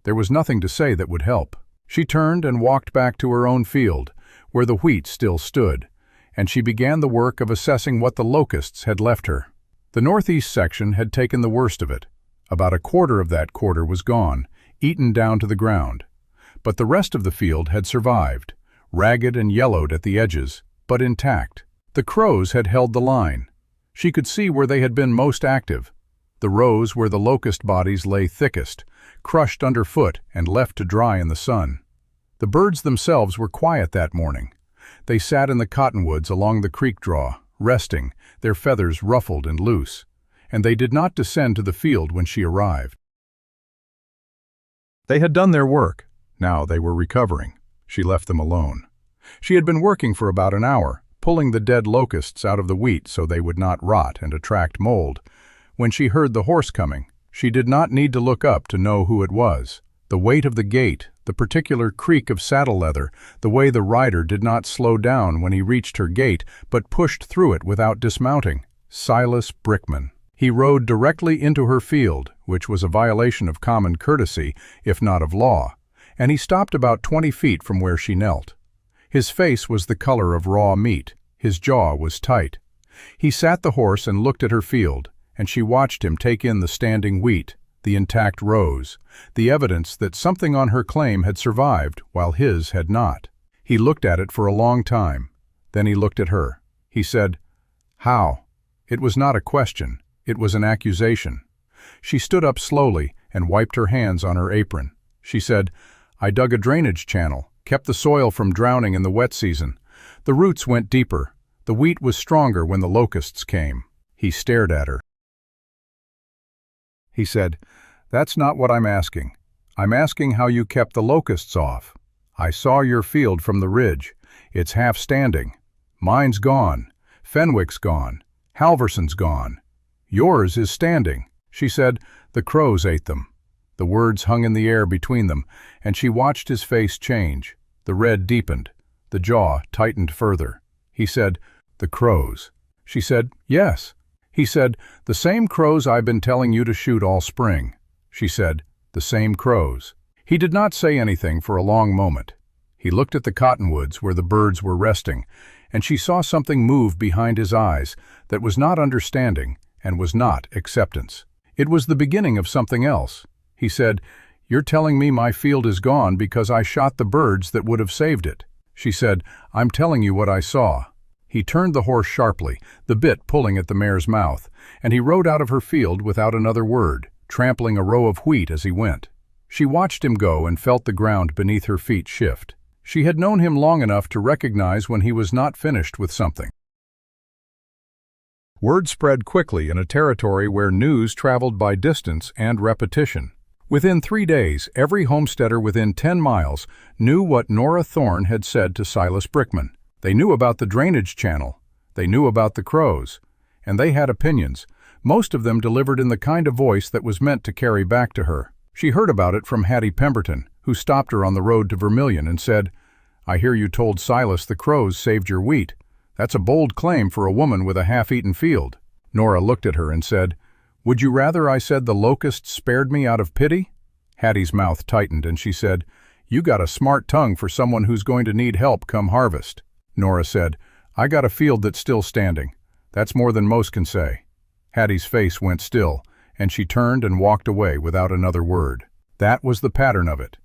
There was nothing to say that would help. She turned and walked back to her own field, where the wheat still stood, and she began the work of assessing what the locusts had left her. The northeast section had taken the worst of it. About a quarter of that quarter was gone, eaten down to the ground. But the rest of the field had survived, ragged and yellowed at the edges, but intact. The crows had held the line. She could see where they had been most active, the rows where the locust bodies lay thickest, crushed underfoot and left to dry in the sun. The birds themselves were quiet that morning. They sat in the cottonwoods along the creek draw, resting, their feathers ruffled and loose, and they did not descend to the field when she arrived. They had done their work. Now they were recovering. She left them alone. She had been working for about an hour, pulling the dead locusts out of the wheat so they would not rot and attract mold. When she heard the horse coming, she did not need to look up to know who it was. The weight of the gait, the particular creak of saddle leather, the way the rider did not slow down when he reached her gate but pushed through it without dismounting. Silas Brickman. He rode directly into her field, which was a violation of common courtesy, if not of law, and he stopped about 20 feet from where she knelt. His face was the color of raw meat. His jaw was tight. He sat the horse and looked at her field, and she watched him take in the standing wheat, the intact rows, the evidence that something on her claim had survived while his had not. He looked at it for a long time. Then he looked at her. He said, "How?" It was not a question. It was an accusation. She stood up slowly and wiped her hands on her apron. She said, "I dug a drainage channel, kept the soil from drowning in the wet season. The roots went deeper. The wheat was stronger when the locusts came." He stared at her. He said, "That's not what I'm asking. I'm asking how you kept the locusts off. I saw your field from the ridge. It's half standing. Mine's gone. Fenwick's gone. Halverson's gone. Yours is standing." She said, "The crows ate them." The words hung in the air between them, and she watched his face change. The red deepened. The jaw tightened further. He said, "The crows." She said, "Yes." He said, "The same crows I've been telling you to shoot all spring." She said, "The same crows." He did not say anything for a long moment. He looked at the cottonwoods where the birds were resting, and she saw something move behind his eyes that was not understanding and was not acceptance. It was the beginning of something else. He said, "You're telling me my field is gone because I shot the birds that would have saved it." She said, "I'm telling you what I saw." He turned the horse sharply, the bit pulling at the mare's mouth, and he rode out of her field without another word, trampling a row of wheat as he went. She watched him go and felt the ground beneath her feet shift. She had known him long enough to recognize when he was not finished with something. Word spread quickly in a territory where news traveled by distance and repetition. Within 3 days, every homesteader within 10 miles knew what Nora Thorne had said to Silas Brickman. They knew about the drainage channel. They knew about the crows. And they had opinions, most of them delivered in the kind of voice that was meant to carry back to her. She heard about it from Hattie Pemberton, who stopped her on the road to Vermilion and said, "I hear you told Silas the crows saved your wheat. That's a bold claim for a woman with a half-eaten field." Nora looked at her and said, "Would you rather I said the locusts spared me out of pity?" Hattie's mouth tightened and she said, "You got a smart tongue for someone who's going to need help come harvest." Nora said, "I got a field that's still standing. That's more than most can say." Hattie's face went still, and she turned and walked away without another word. That was the pattern of it.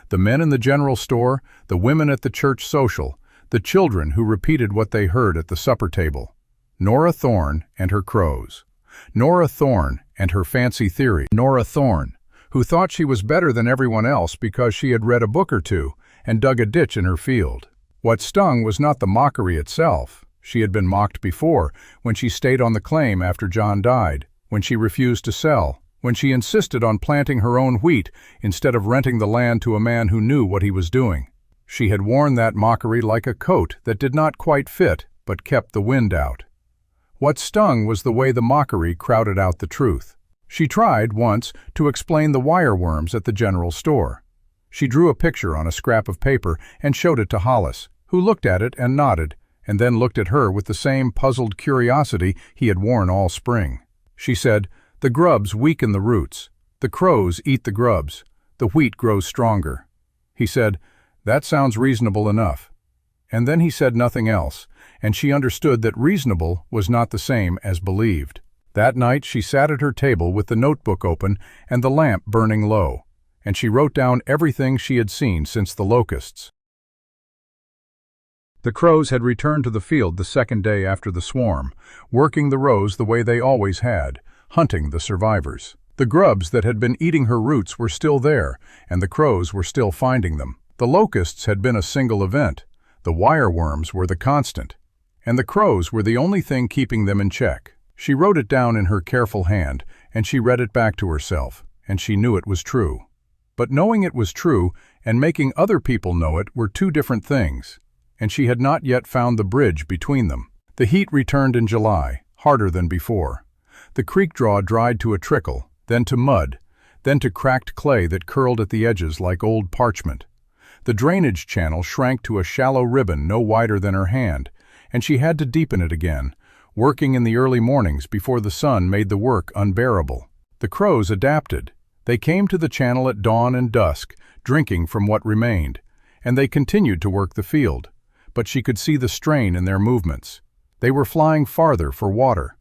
The men in the general store, the women at the church social, the children who repeated what they heard at the supper table. Nora Thorne and her crows. Nora Thorne and her fancy theory. Nora Thorne, who thought she was better than everyone else because she had read a book or two and dug a ditch in her field. What stung was not the mockery itself. She had been mocked before, when she stayed on the claim after John died, when she refused to sell, when she insisted on planting her own wheat instead of renting the land to a man who knew what he was doing. She had worn that mockery like a coat that did not quite fit, but kept the wind out. What stung was the way the mockery crowded out the truth. She tried, once, to explain the wireworms at the general store. She drew a picture on a scrap of paper and showed it to Hollis, who looked at it and nodded, and then looked at her with the same puzzled curiosity he had worn all spring. She said, "The grubs weaken the roots. The crows eat the grubs. The wheat grows stronger." He said, "That sounds reasonable enough." And then he said nothing else, and she understood that reasonable was not the same as believed. That night she sat at her table with the notebook open and the lamp burning low, and she wrote down everything she had seen since the locusts. The crows had returned to the field the second day after the swarm, working the rows the way they always had, hunting the survivors. The grubs that had been eating her roots were still there, and the crows were still finding them. The locusts had been a single event. The wireworms were the constant, and the crows were the only thing keeping them in check. She wrote it down in her careful hand, and she read it back to herself, and she knew it was true. But knowing it was true and making other people know it were two different things, and she had not yet found the bridge between them. The heat returned in July, harder than before. The creek draw dried to a trickle, then to mud, then to cracked clay that curled at the edges like old parchment. The drainage channel shrank to a shallow ribbon no wider than her hand, and she had to deepen it again, working in the early mornings before the sun made the work unbearable. The crows adapted. They came to the channel at dawn and dusk, drinking from what remained, and they continued to work the field. But she could see the strain in their movements. They were flying farther for water.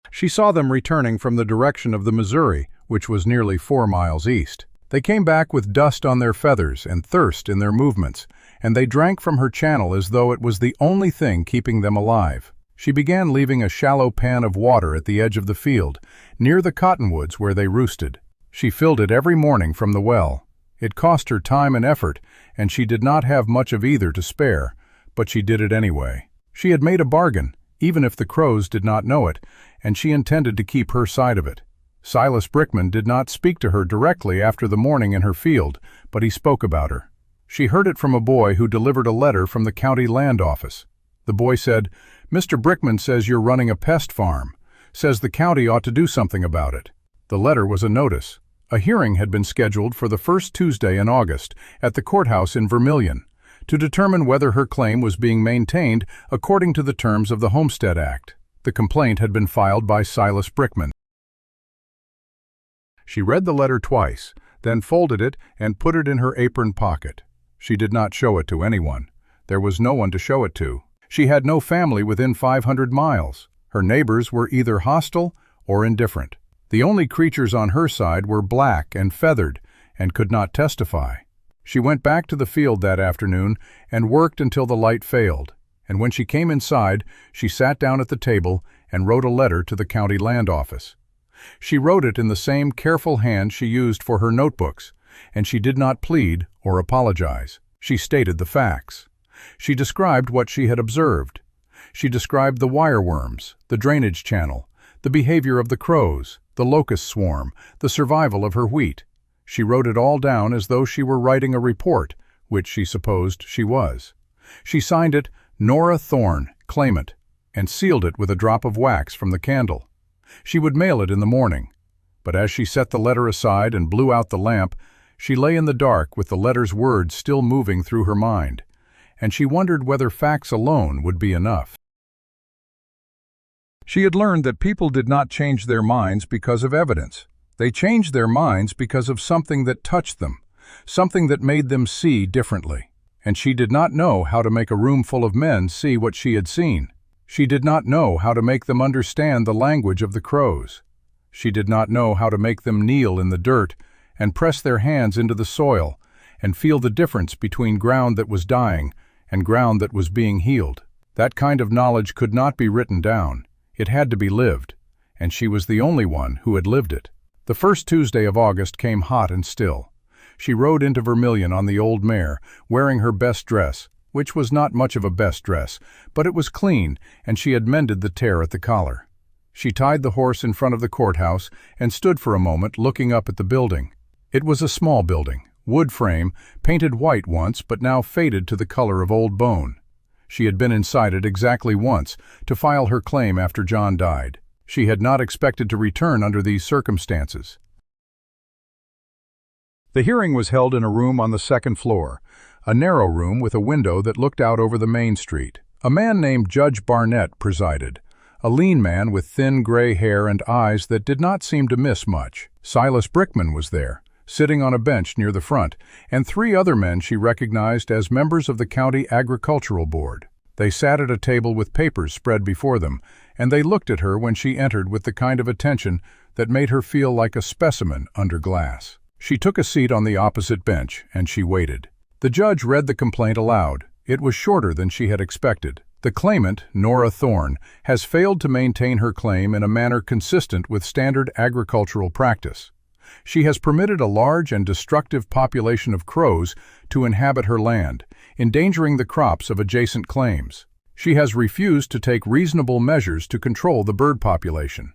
She saw them returning from the direction of the Missouri, which was nearly 4 miles east. They came back with dust on their feathers and thirst in their movements, and they drank from her channel as though it was the only thing keeping them alive. She began leaving a shallow pan of water at the edge of the field, near the cottonwoods where they roosted. She filled it every morning from the well. It cost her time and effort, and she did not have much of either to spare, but she did it anyway. She had made a bargain, even if the crows did not know it, and she intended to keep her side of it. Silas Brickman did not speak to her directly after the morning in her field, but he spoke about her. She heard it from a boy who delivered a letter from the county land office. The boy said, "Mr. Brickman says you're running a pest farm, says the county ought to do something about it." The letter was a notice. A hearing had been scheduled for the first Tuesday in August at the courthouse in Vermilion to determine whether her claim was being maintained according to the terms of the Homestead Act. The complaint had been filed by Silas Brickman. She read the letter twice, then folded it and put it in her apron pocket. She did not show it to anyone. There was no one to show it to. She had no family within 500 miles. Her neighbors were either hostile or indifferent. The only creatures on her side were black and feathered and could not testify. She went back to the field that afternoon and worked until the light failed, and when she came inside, she sat down at the table and wrote a letter to the county land office. She wrote it in the same careful hand she used for her notebooks, and she did not plead or apologize. She stated the facts. She described what she had observed. She described the wireworms, the drainage channel, the behavior of the crows, the locust swarm, the survival of her wheat. She wrote it all down as though she were writing a report, which she supposed she was. She signed it Nora Thorne, claimant, and sealed it with a drop of wax from the candle. She would mail it in the morning. But as she set the letter aside and blew out the lamp, she lay in the dark with the letter's words still moving through her mind, and she wondered whether facts alone would be enough. She had learned that people did not change their minds because of evidence. They changed their minds because of something that touched them, something that made them see differently. and she did not know how to make a room full of men see what she had seen. She did not know how to make them understand the language of the crows. She did not know how to make them kneel in the dirt and press their hands into the soil and feel the difference between ground that was dying and ground that was being healed. That kind of knowledge could not be written down. It had to be lived, and she was the only one who had lived it. The first Tuesday of August came hot and still. She rode into Vermilion on the old mare, wearing her best dress, which was not much of a best dress, but it was clean, and she had mended the tear at the collar. She tied the horse in front of the courthouse and stood for a moment looking up at the building. It was a small building, wood frame, painted white once but now faded to the color of old bone. She had been inside it exactly once, to file her claim after John died. She had not expected to return under these circumstances. The hearing was held in a room on the second floor, a narrow room with a window that looked out over the main street. A man named Judge Barnett presided, a lean man with thin gray hair and eyes that did not seem to miss much. Silas Brickman was there, sitting on a bench near the front, and 3 other men she recognized as members of the County Agricultural Board. They sat at a table with papers spread before them, and they looked at her when she entered with the kind of attention that made her feel like a specimen under glass. She took a seat on the opposite bench, and she waited. The judge read the complaint aloud. It was shorter than she had expected. The claimant, Nora Thorne, has failed to maintain her claim in a manner consistent with standard agricultural practice. She has permitted a large and destructive population of crows to inhabit her land, endangering the crops of adjacent claims. She has refused to take reasonable measures to control the bird population.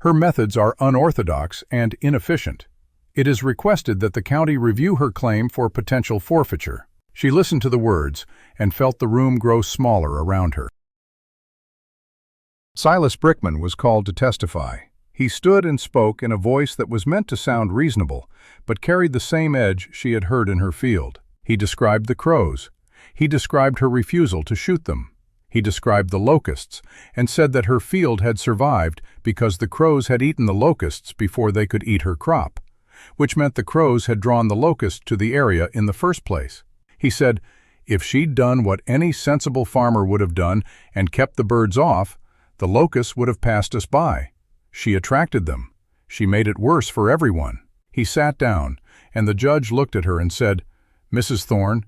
Her methods are unorthodox and inefficient. It is requested that the county review her claim for potential forfeiture. She listened to the words and felt the room grow smaller around her. Silas Brickman was called to testify. He stood and spoke in a voice that was meant to sound reasonable, but carried the same edge she had heard in her field. He described the crows. He described her refusal to shoot them. He described the locusts and said that her field had survived because the crows had eaten the locusts before they could eat her crop, which meant the crows had drawn the locusts to the area in the first place. He said, if she'd done what any sensible farmer would have done and kept the birds off, the locusts would have passed us by. She attracted them. She made it worse for everyone. He sat down, and the judge looked at her and said, Mrs. Thorne,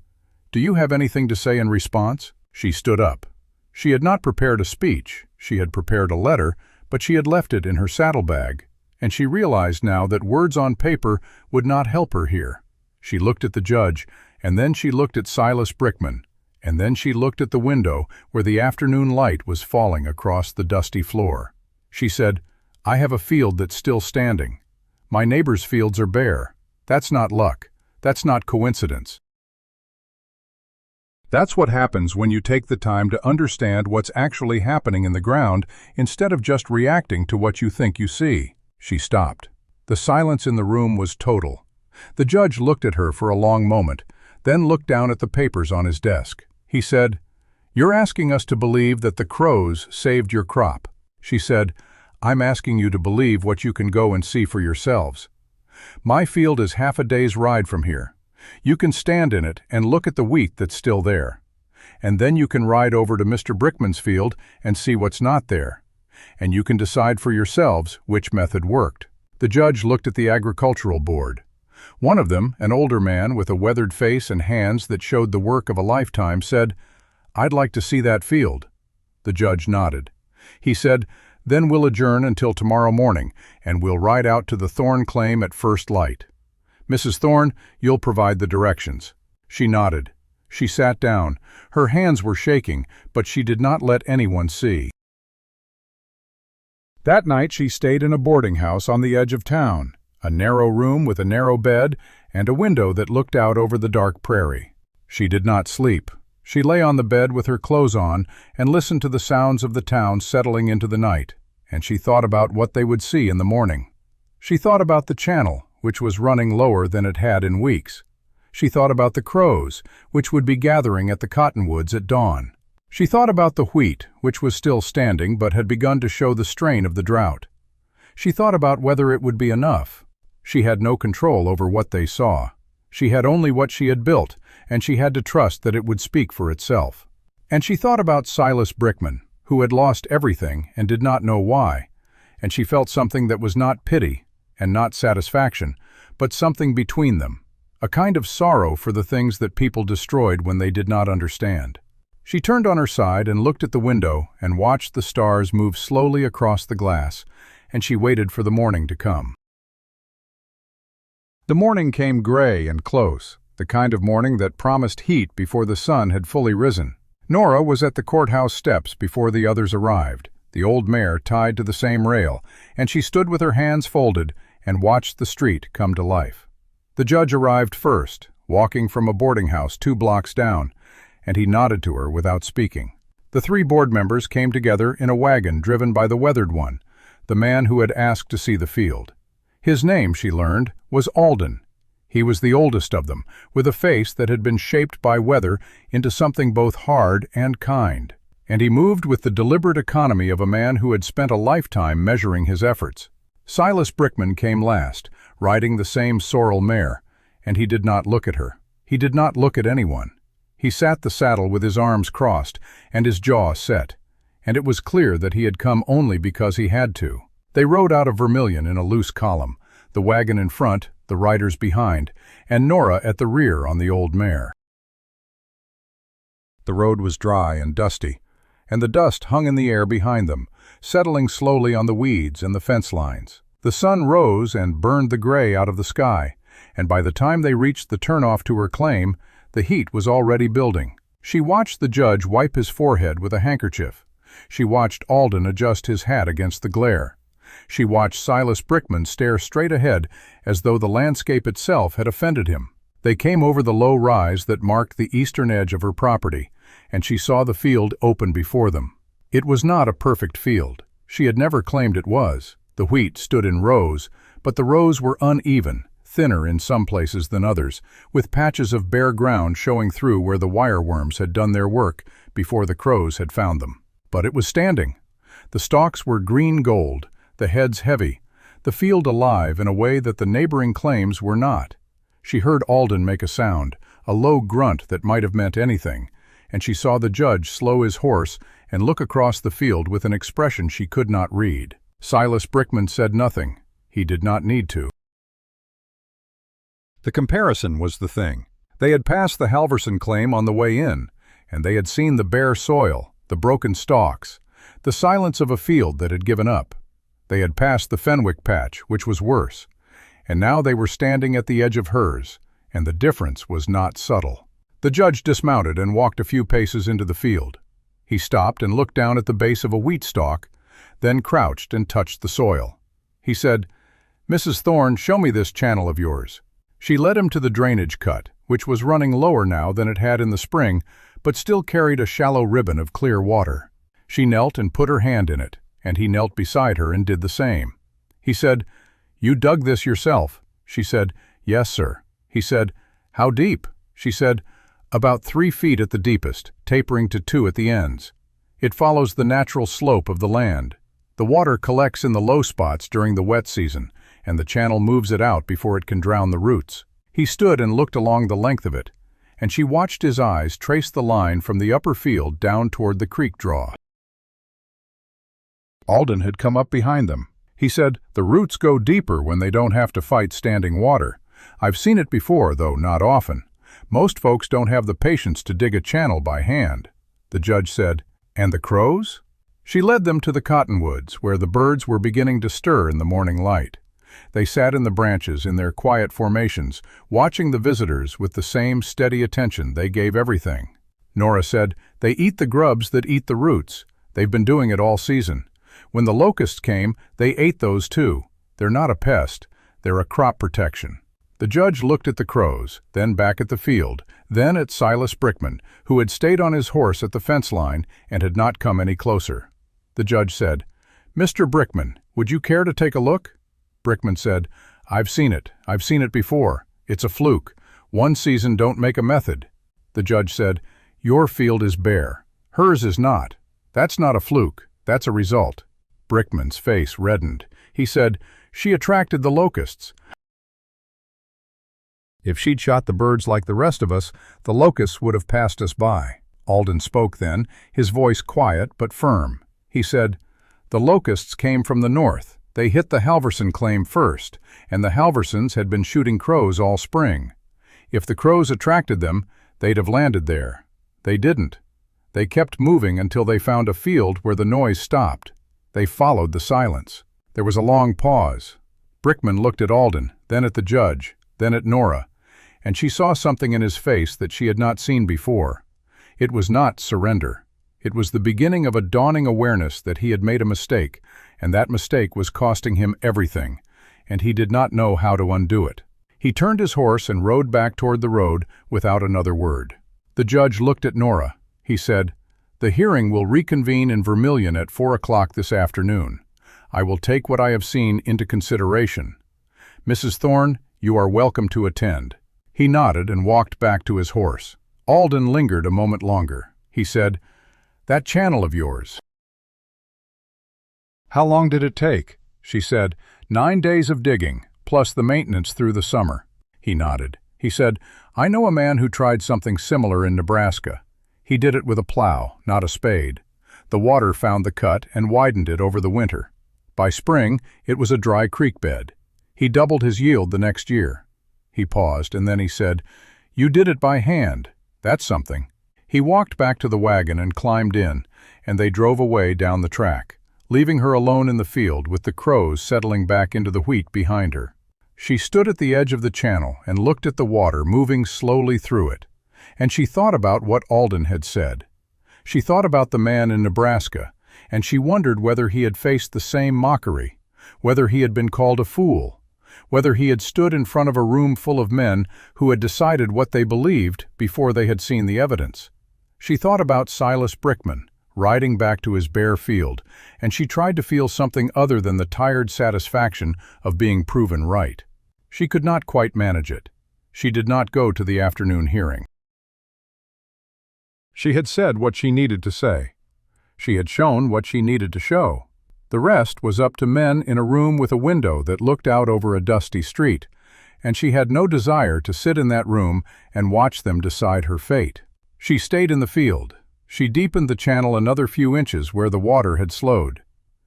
do you have anything to say in response? She stood up. She had not prepared a speech. She had prepared a letter, but she had left it in her saddlebag, and she realized now that words on paper would not help her here. She looked at the judge, and then she looked at Silas Brickman, and then she looked at the window where the afternoon light was falling across the dusty floor. She said, I have a field that's still standing. My neighbor's fields are bare. That's not luck. That's not coincidence. That's what happens when you take the time to understand what's actually happening in the ground instead of just reacting to what you think you see. She stopped. The silence in the room was total. The judge looked at her for a long moment, then looked down at the papers on his desk. He said, You're asking us to believe that the crows saved your crop. She said, I'm asking you to believe what you can go and see for yourselves. My field is half a day's ride from here. You can stand in it and look at the wheat that's still there. And then you can ride over to Mr. Brickman's field and see what's not there. And you can decide for yourselves which method worked. The judge looked at the agricultural board. One of them, an older man with a weathered face and hands that showed the work of a lifetime, said, I'd like to see that field. The judge nodded. He said, Then we'll adjourn until tomorrow morning, and we'll ride out to the Thorne claim at first light. Mrs. Thorne, you'll provide the directions. She nodded. She sat down. Her hands were shaking, but she did not let anyone see. That night she stayed in a boarding house on the edge of town, a narrow room with a narrow bed and a window that looked out over the dark prairie. She did not sleep. She lay on the bed with her clothes on and listened to the sounds of the town settling into the night, and she thought about what they would see in the morning. She thought about the channel, which was running lower than it had in weeks. She thought about the crows, which would be gathering at the cottonwoods at dawn. She thought about the wheat, which was still standing but had begun to show the strain of the drought. She thought about whether it would be enough. She had no control over what they saw. She had only what she had built, and she had to trust that it would speak for itself. And she thought about Silas Brickman, who had lost everything and did not know why, and she felt something that was not pity and not satisfaction, but something between them, a kind of sorrow for the things that people destroyed when they did not understand. She turned on her side and looked at the window and watched the stars move slowly across the glass, and she waited for the morning to come. The morning came gray and close, the kind of morning that promised heat before the sun had fully risen. Nora was at the courthouse steps before the others arrived, the old mare tied to the same rail, and she stood with her hands folded and watched the street come to life. The judge arrived first, walking from a boarding house 2 blocks down, and he nodded to her without speaking. The 3 board members came together in a wagon driven by the weathered one, the man who had asked to see the field. His name, she learned, was Alden. He was the oldest of them, with a face that had been shaped by weather into something both hard and kind. And he moved with the deliberate economy of a man who had spent a lifetime measuring his efforts. Silas Brickman came last, riding the same sorrel mare, and he did not look at her. He did not look at anyone. He sat the saddle with his arms crossed and his jaw set, and it was clear that he had come only because he had to. They rode out of Vermilion in a loose column, the wagon in front, the riders behind, and Nora at the rear on the old mare. The road was dry and dusty, and the dust hung in the air behind them, settling slowly on the weeds and the fence lines. The sun rose and burned the gray out of the sky, and by the time they reached the turnoff to her claim, the heat was already building. She watched the judge wipe his forehead with a handkerchief. She watched Alden adjust his hat against the glare. She watched Silas Brickman stare straight ahead as though the landscape itself had offended him. They came over the low rise that marked the eastern edge of her property, and she saw the field open before them. It was not a perfect field. She had never claimed it was. The wheat stood in rows, but the rows were uneven, thinner in some places than others, with patches of bare ground showing through where the wireworms had done their work before the crows had found them. But it was standing. The stalks were green gold, the heads heavy, the field alive in a way that the neighboring claims were not. She heard Alden make a sound, a low grunt that might have meant anything, and she saw the judge slow his horse and look across the field with an expression she could not read. Silas Brickman said nothing. He did not need to. The comparison was the thing. They had passed the Halverson claim on the way in, and they had seen the bare soil, the broken stalks, the silence of a field that had given up. They had passed the Fenwick patch, which was worse, and now they were standing at the edge of hers, and the difference was not subtle. The judge dismounted and walked a few paces into the field. He stopped and looked down at the base of a wheat stalk, then crouched and touched the soil. He said, "Mrs. Thorne, show me this channel of yours." She led him to the drainage cut, which was running lower now than it had in the spring, but still carried a shallow ribbon of clear water. She knelt and put her hand in it, and he knelt beside her and did the same. He said, "You dug this yourself?" She said, "Yes, sir." He said, "How deep?" She said, "About 3 feet at the deepest, tapering to 2 at the ends. It follows the natural slope of the land. The water collects in the low spots during the wet season, and the channel moves it out before it can drown the roots." He stood and looked along the length of it, and she watched his eyes trace the line from the upper field down toward the creek draw. Alden had come up behind them. He said, "The roots go deeper when they don't have to fight standing water. I've seen it before, though not often. Most folks don't have the patience to dig a channel by hand." The judge said, "And the crows?" She led them to the cottonwoods, where the birds were beginning to stir in the morning light. They sat in the branches in their quiet formations, watching the visitors with the same steady attention they gave everything. Nora said, "They eat the grubs that eat the roots. They've been doing it all season. When the locusts came, they ate those too. They're not a pest, they're a crop protection." The judge looked at the crows, then back at the field, then at Silas Brickman, who had stayed on his horse at the fence line and had not come any closer. The judge said, "Mr. Brickman, would you care to take a look?" Brickman said, I've seen it before. It's a fluke. One season don't make a method." The judge said, "Your field is bare. Hers is not. That's not a fluke. That's a result." Brickman's face reddened. He said, "She attracted the locusts. If she'd shot the birds like the rest of us, the locusts would have passed us by. Alden spoke then, his voice quiet but firm. He said, "The locusts came from the north. They hit the Halverson claim first, and the Halversons had been shooting crows all spring. If the crows attracted them, they'd have landed there. They didn't. They kept moving until they found a field where the noise stopped. They followed the silence." There was a long pause. Brickman looked at Alden, then at the judge, then at Nora, and she saw something in his face that she had not seen before. It was not surrender. It was the beginning of a dawning awareness that he had made a mistake, and that mistake was costing him everything, and he did not know how to undo it. He turned his horse and rode back toward the road without another word. The judge looked at Nora. He said, "The hearing will reconvene in Vermilion at 4 o'clock this afternoon. I will take what I have seen into consideration. Mrs. Thorne, you are welcome to attend." He nodded and walked back to his horse. Alden lingered a moment longer. He said, "That channel of yours." "How long did it take?" She said, "9 days of digging, plus the maintenance through the summer." He nodded. He said, "I know a man who tried something similar in Nebraska. He did it with a plow, not a spade. The water found the cut and widened it over the winter. By spring, it was a dry creek bed. He doubled his yield the next year." He paused, and then he said, "You did it by hand. That's something." He walked back to the wagon and climbed in, and they drove away down the track, leaving her alone in the field with the crows settling back into the wheat behind her. She stood at the edge of the channel and looked at the water moving slowly through it, and she thought about what Alden had said. She thought about the man in Nebraska, and she wondered whether he had faced the same mockery, whether he had been called a fool, whether he had stood in front of a room full of men who had decided what they believed before they had seen the evidence. She thought about Silas Brickman, riding back to his bare field, and she tried to feel something other than the tired satisfaction of being proven right. She could not quite manage it. She did not go to the afternoon hearing. She had said what she needed to say. She had shown what she needed to show. The rest was up to men in a room with a window that looked out over a dusty street, and she had no desire to sit in that room and watch them decide her fate. She stayed in the field. She deepened the channel another few inches where the water had slowed.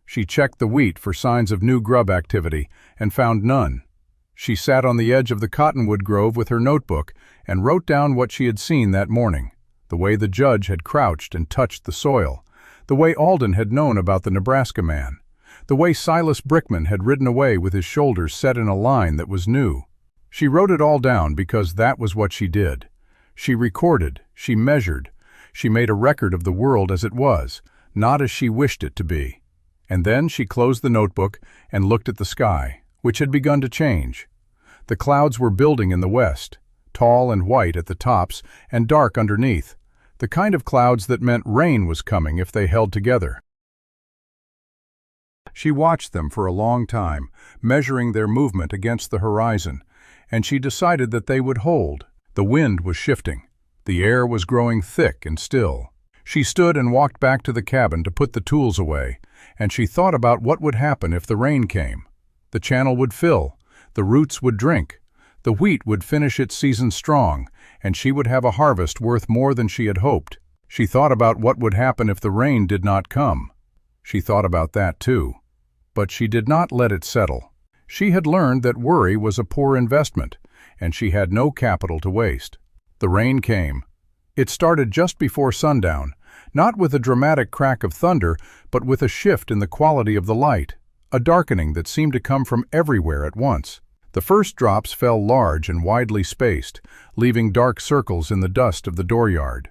She checked the wheat for signs of new grub activity and found none. She sat on the edge of the cottonwood grove with her notebook and wrote down what she had seen that morning, the way the judge had crouched and touched the soil, the way Alden had known about the Nebraska man, the way Silas Brickman had ridden away with his shoulders set in a line that was new. She wrote it all down because that was what she did. She recorded, she measured, she made a record of the world as it was, not as she wished it to be. And then she closed the notebook and looked at the sky, which had begun to change. The clouds were building in the west, tall and white at the tops and dark underneath, the kind of clouds that meant rain was coming if they held together. She watched them for a long time, measuring their movement against the horizon, and she decided that they would hold. The wind was shifting. The air was growing thick and still. She stood and walked back to the cabin to put the tools away, and she thought about what would happen if the rain came. The channel would fill, the roots would drink, the wheat would finish its season strong, and she would have a harvest worth more than she had hoped. She thought about what would happen if the rain did not come. She thought about that too. But she did not let it settle. She had learned that worry was a poor investment, and she had no capital to waste. The rain came. It started just before sundown, not with a dramatic crack of thunder, but with a shift in the quality of the light, a darkening that seemed to come from everywhere at once. The first drops fell large and widely spaced, leaving dark circles in the dust of the dooryard.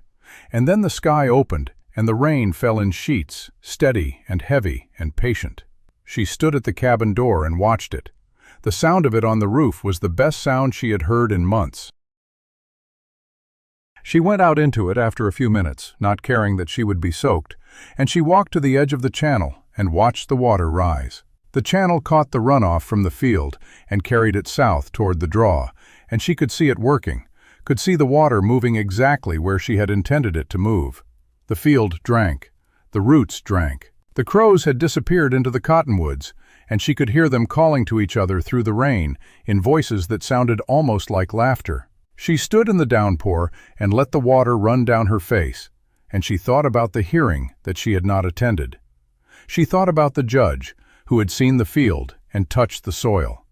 And then the sky opened, and the rain fell in sheets, steady and heavy and patient. She stood at the cabin door and watched it. The sound of it on the roof was the best sound she had heard in months. She went out into it after a few minutes, not caring that she would be soaked, and she walked to the edge of the channel and watched the water rise. The channel caught the runoff from the field and carried it south toward the draw, and she could see it working, could see the water moving exactly where she had intended it to move. The field drank. The roots drank. The crows had disappeared into the cottonwoods, and she could hear them calling to each other through the rain in voices that sounded almost like laughter. She stood in the downpour and let the water run down her face, and she thought about the hearing that she had not attended. She thought about the judge, who had seen the field and touched the soil.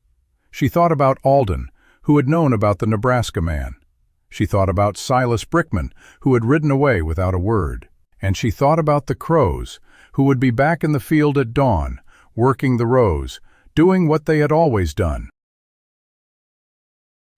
She thought about Alden, who had known about the Nebraska man. She thought about Silas Brickman, who had ridden away without a word. And she thought about the crows, who would be back in the field at dawn, working the rows, doing what they had always done.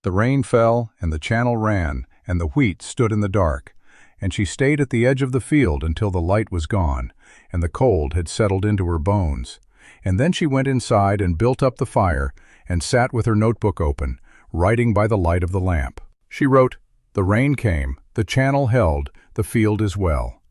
The rain fell, and the channel ran, and the wheat stood in the dark, and she stayed at the edge of the field until the light was gone, and the cold had settled into her bones. And then she went inside and built up the fire, and sat with her notebook open, writing by the light of the lamp. She wrote, "The rain came, the channel held, the field is well."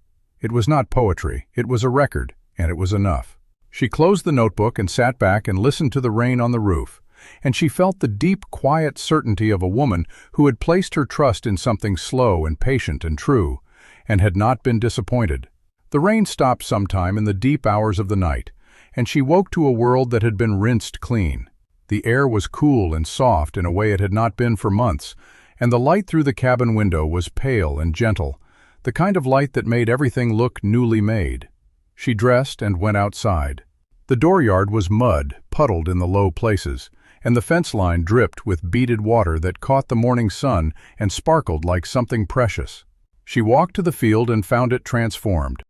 It was not poetry, it was a record, and it was enough. She closed the notebook and sat back and listened to the rain on the roof, and she felt the deep, quiet certainty of a woman who had placed her trust in something slow and patient and true, and had not been disappointed. The rain stopped sometime in the deep hours of the night, and she woke to a world that had been rinsed clean. The air was cool and soft in a way it had not been for months, and the light through the cabin window was pale and gentle, the kind of light that made everything look newly made. She dressed and went outside. The dooryard was mud, puddled in the low places, and the fence line dripped with beaded water that caught the morning sun and sparkled like something precious. She walked to the field and found it transformed.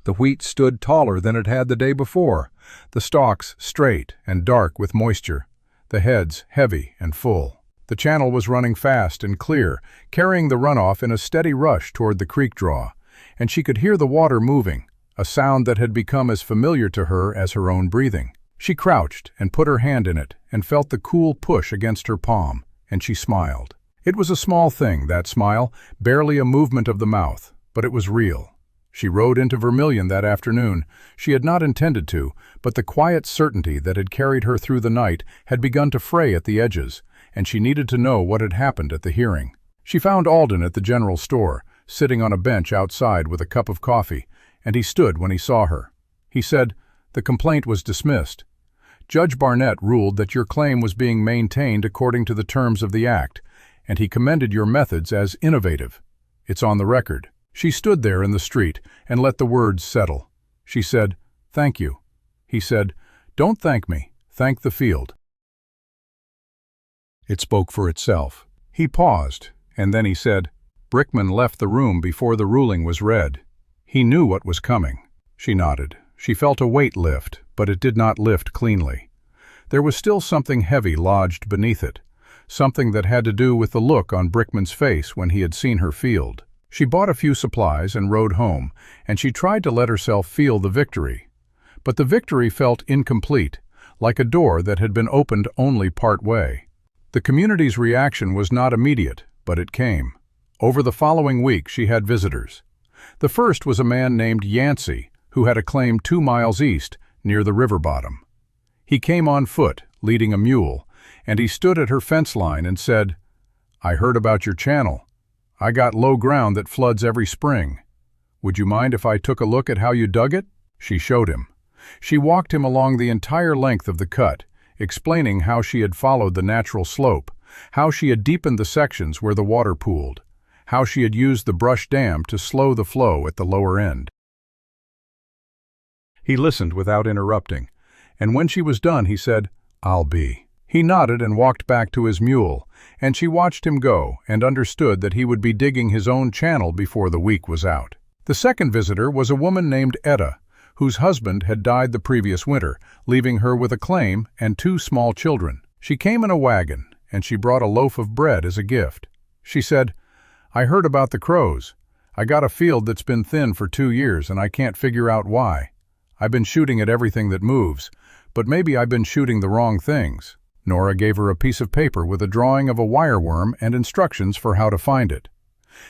The wheat stood taller than it had the day before, the stalks straight and dark with moisture, the heads heavy and full. The channel was running fast and clear, carrying the runoff in a steady rush toward the creek draw, and she could hear the water moving, a sound that had become as familiar to her as her own breathing. She crouched and put her hand in it and felt the cool push against her palm, and she smiled. It was a small thing, that smile, barely a movement of the mouth, but it was real. She rode into Vermilion that afternoon. She had not intended to, but the quiet certainty that had carried her through the night had begun to fray at the edges, and she needed to know what had happened at the hearing. She found Alden at the general store, sitting on a bench outside with a cup of coffee, and he stood when he saw her. He said, "The complaint was dismissed. Judge Barnett ruled that your claim was being maintained according to the terms of the Act, and he commended your methods as innovative. It's on the record." She stood there in the street and let the words settle. She said, "Thank you." He said, "Don't thank me, thank the field." It spoke for itself. He paused, and then he said, "Brickman left the room before the ruling was read. He knew what was coming." She nodded. She felt a weight lift, but it did not lift cleanly. There was still something heavy lodged beneath it, something that had to do with the look on Brickman's face when he had seen her field. She bought a few supplies and rode home, and she tried to let herself feel the victory. But the victory felt incomplete, like a door that had been opened only part way. The community's reaction was not immediate, but it came. Over the following week she had visitors. The first was a man named Yancey, who had a claim 2 miles east, near the river bottom. He came on foot, leading a mule, and he stood at her fence line and said, "I heard about your channel. I got low ground that floods every spring. Would you mind if I took a look at how you dug it?" She showed him. She walked him along the entire length of the cut, explaining how she had followed the natural slope, how she had deepened the sections where the water pooled, how she had used the brush dam to slow the flow at the lower end. He listened without interrupting, and when she was done he said, "I'll be." He nodded and walked back to his mule, and she watched him go and understood that he would be digging his own channel before the week was out. The second visitor was a woman named Etta, whose husband had died the previous winter, leaving her with a claim and 2 small children. She came in a wagon, and she brought a loaf of bread as a gift. She said, "I heard about the crows. I got a field that's been thin for 2 years, and I can't figure out why. I've been shooting at everything that moves, but maybe I've been shooting the wrong things." Nora gave her a piece of paper with a drawing of a wireworm and instructions for how to find it.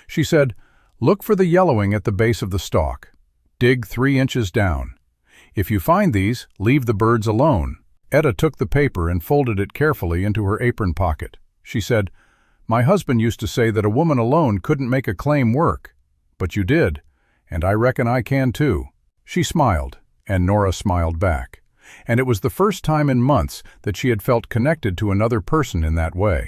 She said, "Look for the yellowing at the base of the stalk. Dig 3 inches down. If you find these, leave the birds alone." Etta took the paper and folded it carefully into her apron pocket. She said, "My husband used to say that a woman alone couldn't make a claim work. But you did, and I reckon I can too." She smiled, And Nora smiled back. And it was the first time in months that she had felt connected to another person in that way.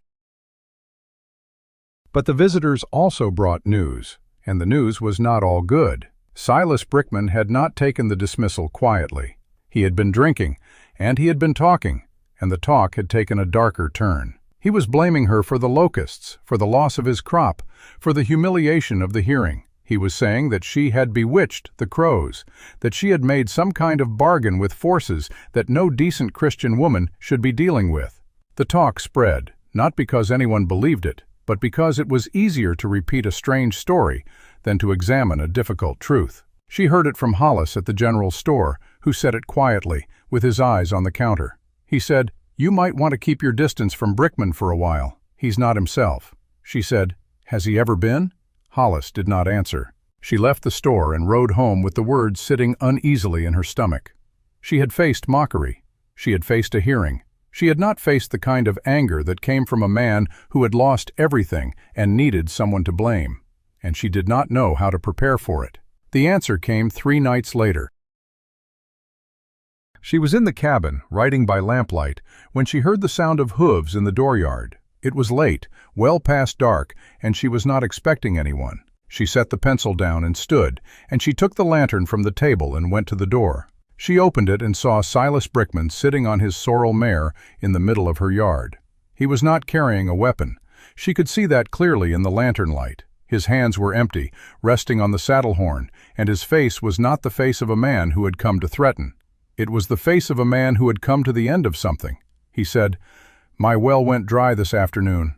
But the visitors also brought news, and the news was not all good. Silas Brickman had not taken the dismissal quietly. He had been drinking, and he had been talking, and the talk had taken a darker turn. He was blaming her for the locusts, for the loss of his crop, for the humiliation of the hearing. He was saying that she had bewitched the crows, that she had made some kind of bargain with forces that no decent Christian woman should be dealing with. The talk spread, not because anyone believed it, but because it was easier to repeat a strange story than to examine a difficult truth. She heard it from Hollis at the general store, who said it quietly, with his eyes on the counter. He said, "You might want to keep your distance from Brickman for a while. He's not himself." She said, "Has he ever been?" Hollis did not answer. She left the store and rode home with the words sitting uneasily in her stomach. She had faced mockery. She had faced a hearing. She had not faced the kind of anger that came from a man who had lost everything and needed someone to blame. And she did not know how to prepare for it. The answer came 3 nights later. She was in the cabin, writing by lamplight, when she heard the sound of hooves in the dooryard. It was late, well past dark, and she was not expecting anyone. She set the pencil down and stood, and she took the lantern from the table and went to the door. She opened it and saw Silas Brickman sitting on his sorrel mare in the middle of her yard. He was not carrying a weapon. She could see that clearly in the lantern light. His hands were empty, resting on the saddle horn, and his face was not the face of a man who had come to threaten. It was the face of a man who had come to the end of something. He said, "My well went dry this afternoon."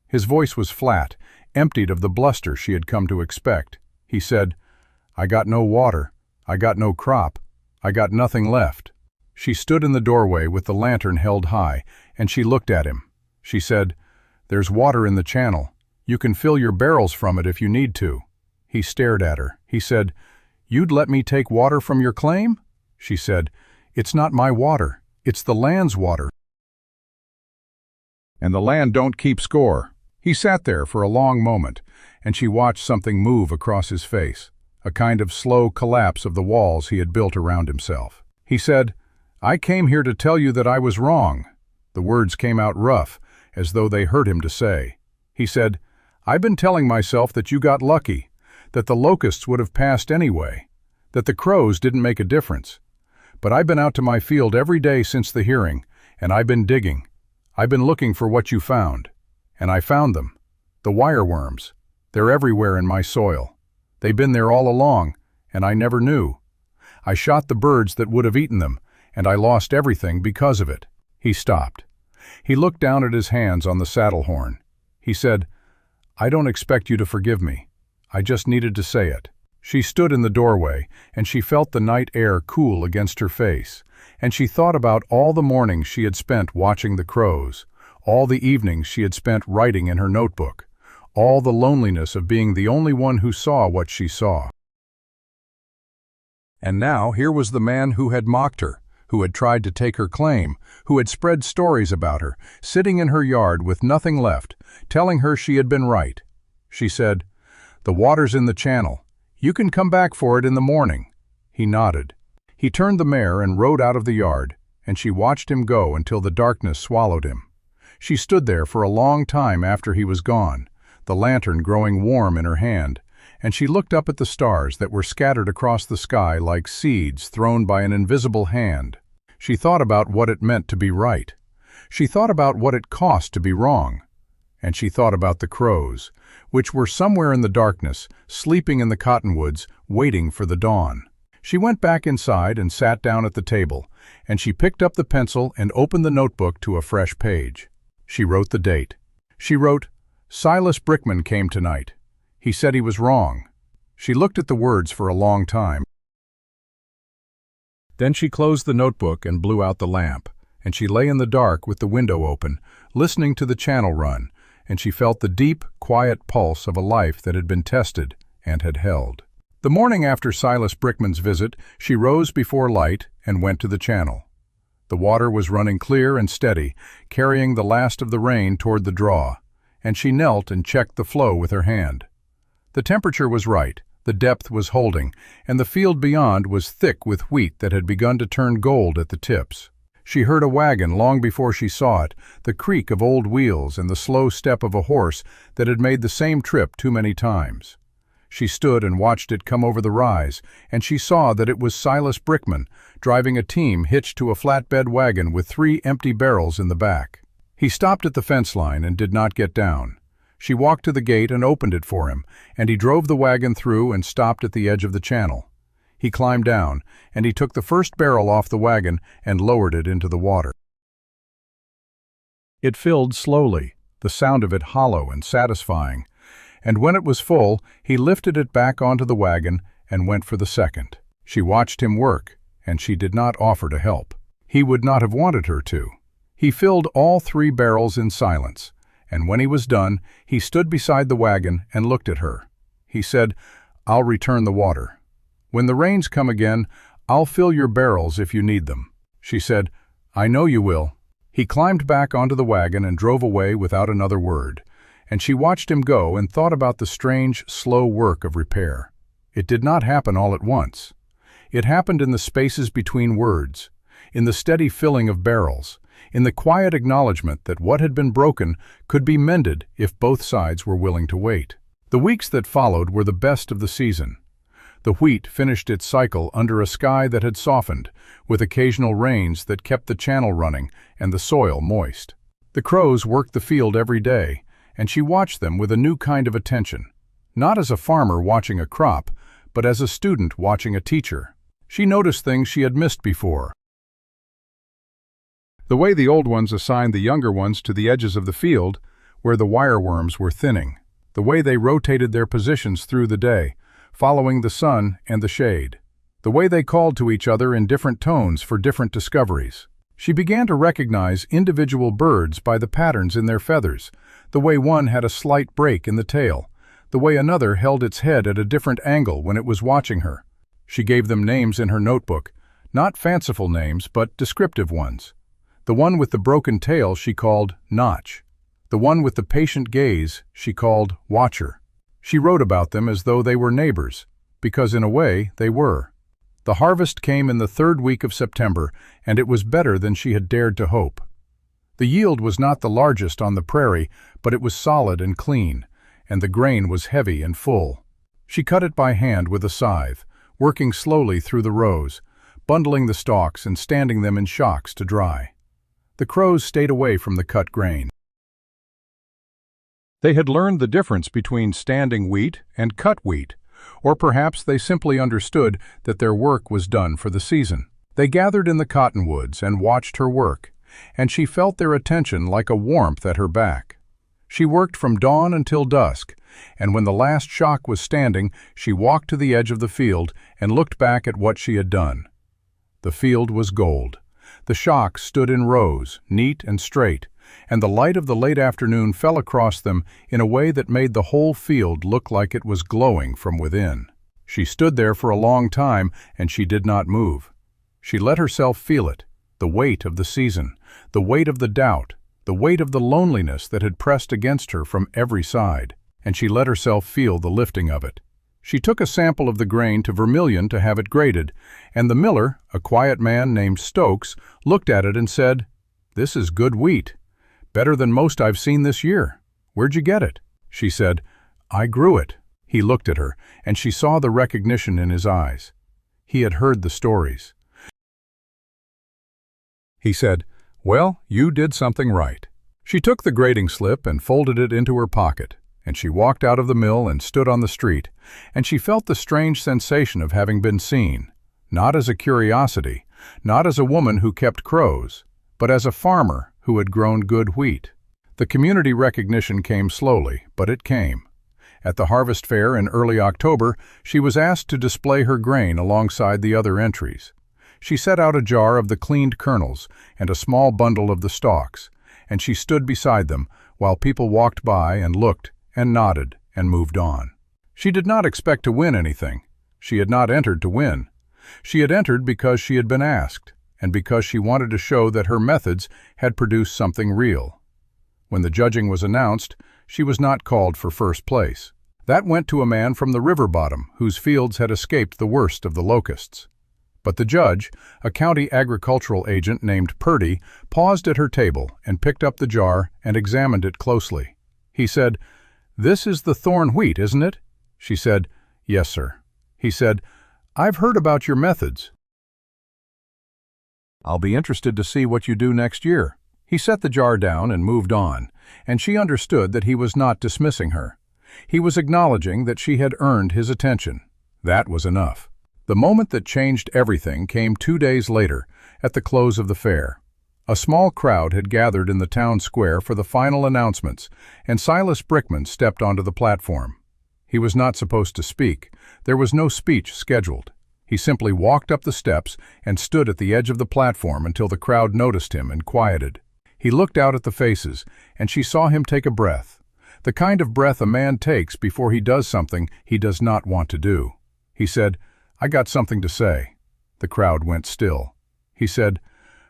His voice was flat, emptied of the bluster she had come to expect. He said, "I got no water. I got no crop. I got nothing left." She stood in the doorway with the lantern held high, and she looked at him. She said, "There's water in the channel. You can fill your barrels from it if you need to." He stared at her. He said, "You'd let me take water from your claim?" She said, "It's not my water. It's the land's water. And the land don't keep score." He sat there for a long moment, and she watched something move across his face, a kind of slow collapse of the walls he had built around himself. He said, "I came here to tell you that I was wrong." The words came out rough, as though they hurt him to say. He said, "I've been telling myself that you got lucky, that the locusts would have passed anyway, that the crows didn't make a difference. But I've been out to my field every day since the hearing, and I've been digging. I've been looking for what you found. And I found them. The wireworms. They're everywhere in my soil. They've been there all along, and I never knew. I shot the birds that would have eaten them, and I lost everything because of it." He stopped. He looked down at his hands on the saddle horn. He said, "I don't expect you to forgive me. I just needed to say it." She stood in the doorway, and she felt the night air cool against her face, and she thought about all the mornings she had spent watching the crows, all the evenings she had spent writing in her notebook, all the loneliness of being the only one who saw what she saw. And now here was the man who had mocked her, who had tried to take her claim, who had spread stories about her, sitting in her yard with nothing left, telling her she had been right. She said, "The water's in the channel. You can come back for it in the morning." He nodded. He turned the mare and rode out of the yard, and she watched him go until the darkness swallowed him. She stood there for a long time after he was gone, the lantern growing warm in her hand, and she looked up at the stars that were scattered across the sky like seeds thrown by an invisible hand. She thought about what it meant to be right. She thought about what it cost to be wrong. And she thought about the crows, which were somewhere in the darkness, sleeping in the cottonwoods, waiting for the dawn. She went back inside and sat down at the table, and she picked up the pencil and opened the notebook to a fresh page. She wrote the date. She wrote, "Silas Brickman came tonight. He said he was wrong." She looked at the words for a long time. Then she closed the notebook and blew out the lamp, and she lay in the dark with the window open, listening to the channel run, and she felt the deep, quiet pulse of a life that had been tested and had held. The morning after Silas Brickman's visit, she rose before light and went to the channel. The water was running clear and steady, carrying the last of the rain toward the draw, and she knelt and checked the flow with her hand. The temperature was right, The depth was holding, and the field beyond was thick with wheat that had begun to turn gold at the tips. She heard a wagon long before she saw it, the creak of old wheels and the slow step of a horse that had made the same trip too many times. She stood and watched it come over the rise, and she saw that it was Silas Brickman, driving a team hitched to a flatbed wagon with 3 empty barrels in the back. He stopped at the fence line and did not get down. She walked to the gate and opened it for him, and he drove the wagon through and stopped at the edge of the channel. He climbed down, and he took the first barrel off the wagon and lowered it into the water. It filled slowly, the sound of it hollow and satisfying, and when it was full, he lifted it back onto the wagon and went for the second. She watched him work, and she did not offer to help. He would not have wanted her to. He filled all 3 barrels in silence, and when he was done, he stood beside the wagon and looked at her. He said, "I'll return the water. When the rains come again, I'll fill your barrels if you need them." She said, "I know you will." He climbed back onto the wagon and drove away without another word, and she watched him go and thought about the strange, slow work of repair. It did not happen all at once. It happened in the spaces between words, in the steady filling of barrels, in the quiet acknowledgement that what had been broken could be mended if both sides were willing to wait. The weeks that followed were the best of the season. The wheat finished its cycle under a sky that had softened, with occasional rains that kept the channel running and the soil moist. The crows worked the field every day, and she watched them with a new kind of attention, not as a farmer watching a crop, but as a student watching a teacher. She noticed things she had missed before. The way the old ones assigned the younger ones to the edges of the field, where the wireworms were thinning. The way they rotated their positions through the day, following the sun and the shade. The way they called to each other in different tones for different discoveries. She began to recognize individual birds by the patterns in their feathers, the way one had a slight break in the tail, the way another held its head at a different angle when it was watching her. She gave them names in her notebook, not fanciful names, but descriptive ones. The one with the broken tail she called Notch. The one with the patient gaze she called Watcher. She wrote about them as though they were neighbors, because in a way they were. The harvest came in the 3rd week of September, and it was better than she had dared to hope. The yield was not the largest on the prairie, but it was solid and clean, and the grain was heavy and full. She cut it by hand with a scythe, working slowly through the rows, bundling the stalks and standing them in shocks to dry. The crows stayed away from the cut grain. They had learned the difference between standing wheat and cut wheat, or perhaps they simply understood that their work was done for the season. They gathered in the cottonwoods and watched her work, and she felt their attention like a warmth at her back. She worked from dawn until dusk, and when the last shock was standing, she walked to the edge of the field and looked back at what she had done. The field was gold. The shocks stood in rows, neat and straight, and the light of the late afternoon fell across them in a way that made the whole field look like it was glowing from within. She stood there for a long time, and she did not move. She let herself feel it, the weight of the season, the weight of the doubt, the weight of the loneliness that had pressed against her from every side, and she let herself feel the lifting of it. She took a sample of the grain to Vermilion to have it graded, and the miller, a quiet man named Stokes, looked at it and said, "This is good wheat. Better than most I've seen this year. Where'd you get it?" She said, "I grew it." He looked at her, and she saw the recognition in his eyes. He had heard the stories. He said, "Well, you did something right." She took the grading slip and folded it into her pocket, and she walked out of the mill and stood on the street, and she felt the strange sensation of having been seen, not as a curiosity, not as a woman who kept crows, but as a farmer who had grown good wheat. The community recognition came slowly, but it came. At the harvest fair in early October, she was asked to display her grain alongside the other entries. She set out a jar of the cleaned kernels and a small bundle of the stalks, and she stood beside them while people walked by and looked and nodded and moved on. She did not expect to win anything. She had not entered to win. She had entered because she had been asked, and because she wanted to show that her methods had produced something real. When the judging was announced, she was not called for first place. That went to a man from the river bottom whose fields had escaped the worst of the locusts. But the judge, a county agricultural agent named Purdy, paused at her table and picked up the jar and examined it closely. He said, "This is the thorn wheat, isn't it?" She said, "Yes, sir." He said, "I've heard about your methods. I'll be interested to see what you do next year." He set the jar down and moved on, and she understood that he was not dismissing her. He was acknowledging that she had earned his attention. That was enough. The moment that changed everything came 2 days later, at the close of the fair. A small crowd had gathered in the town square for the final announcements, and Silas Brickman stepped onto the platform. He was not supposed to speak. There was no speech scheduled. He simply walked up the steps and stood at the edge of the platform until the crowd noticed him and quieted. He looked out at the faces, and she saw him take a breath. The kind of breath a man takes before he does something he does not want to do. He said, "I got something to say." The crowd went still. He said,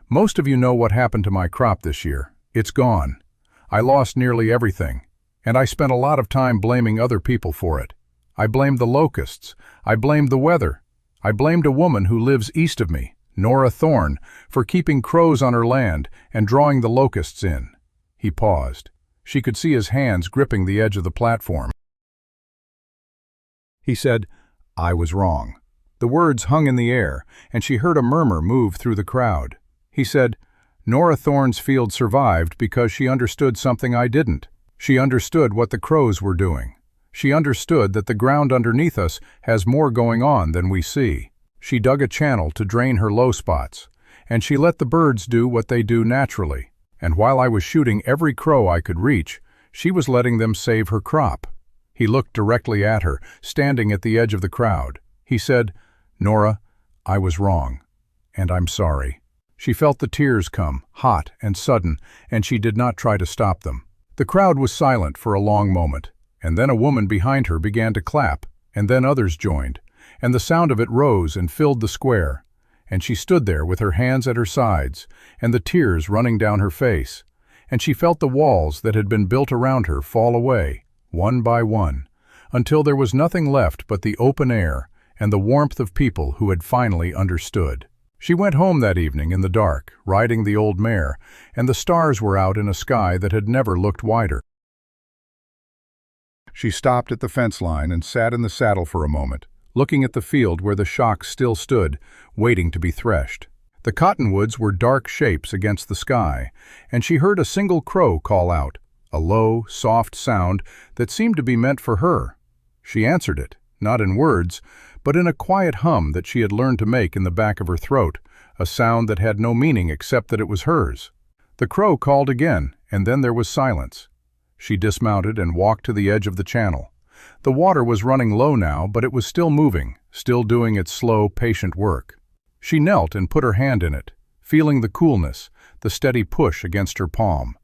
"Most of you know what happened to my crop this year. It's gone. I lost nearly everything, and I spent a lot of time blaming other people for it. I blamed the locusts. I blamed the weather. I blamed a woman who lives east of me, Nora Thorne, for keeping crows on her land and drawing the locusts in." He paused. She could see his hands gripping the edge of the platform. He said, "I was wrong." The words hung in the air, and she heard a murmur move through the crowd. He said, "Nora Thorne's field survived because she understood something I didn't. She understood what the crows were doing. She understood that the ground underneath us has more going on than we see. She dug a channel to drain her low spots, and she let the birds do what they do naturally. And while I was shooting every crow I could reach, she was letting them save her crop." He looked directly at her, standing at the edge of the crowd. He said, "Nora, I was wrong, and I'm sorry." She felt the tears come, hot and sudden, and she did not try to stop them. The crowd was silent for a long moment, and then a woman behind her began to clap, and then others joined, and the sound of it rose and filled the square, and she stood there with her hands at her sides, and the tears running down her face, and she felt the walls that had been built around her fall away, one by one, until there was nothing left but the open air and the warmth of people who had finally understood. She went home that evening in the dark, riding the old mare, and the stars were out in a sky that had never looked wider. She stopped at the fence line and sat in the saddle for a moment, looking at the field where the shocks still stood, waiting to be threshed. The cottonwoods were dark shapes against the sky, and she heard a single crow call out, a low, soft sound that seemed to be meant for her. She answered it, not in words, but in a quiet hum that she had learned to make in the back of her throat, a sound that had no meaning except that it was hers. The crow called again, and then there was silence. She dismounted and walked to the edge of the channel. The water was running low now, but it was still moving, still doing its slow, patient work. She knelt and put her hand in it, feeling the coolness, the steady push against her palm.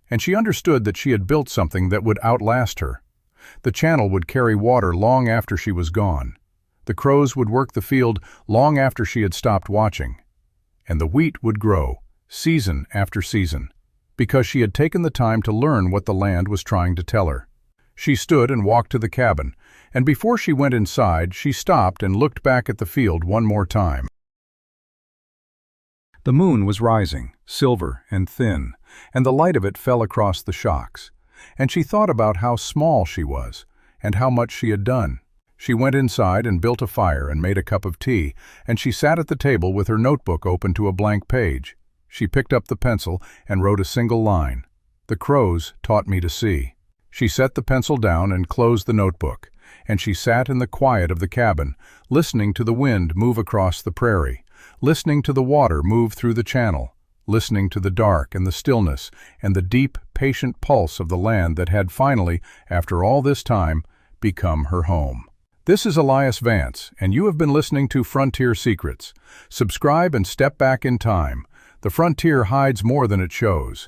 And she understood that she had built something that would outlast her. The channel would carry water long after she was gone. The crows would work the field long after she had stopped watching. And the wheat would grow, season after season, because she had taken the time to learn what the land was trying to tell her. She stood and walked to the cabin, and before she went inside, she stopped and looked back at the field one more time. The moon was rising, silver and thin, and the light of it fell across the shocks, and she thought about how small she was, and how much she had done. She went inside and built a fire and made a cup of tea, and she sat at the table with her notebook open to a blank page. She picked up the pencil and wrote a single line. "The crows taught me to see." She set the pencil down and closed the notebook, and she sat in the quiet of the cabin, listening to the wind move across the prairie, listening to the water move through the channel, listening to the dark and the stillness and the deep, patient pulse of the land that had finally, after all this time, become her home. This is Elias Vance, and you have been listening to Frontier Secrets. Subscribe and step back in time. The frontier hides more than it shows.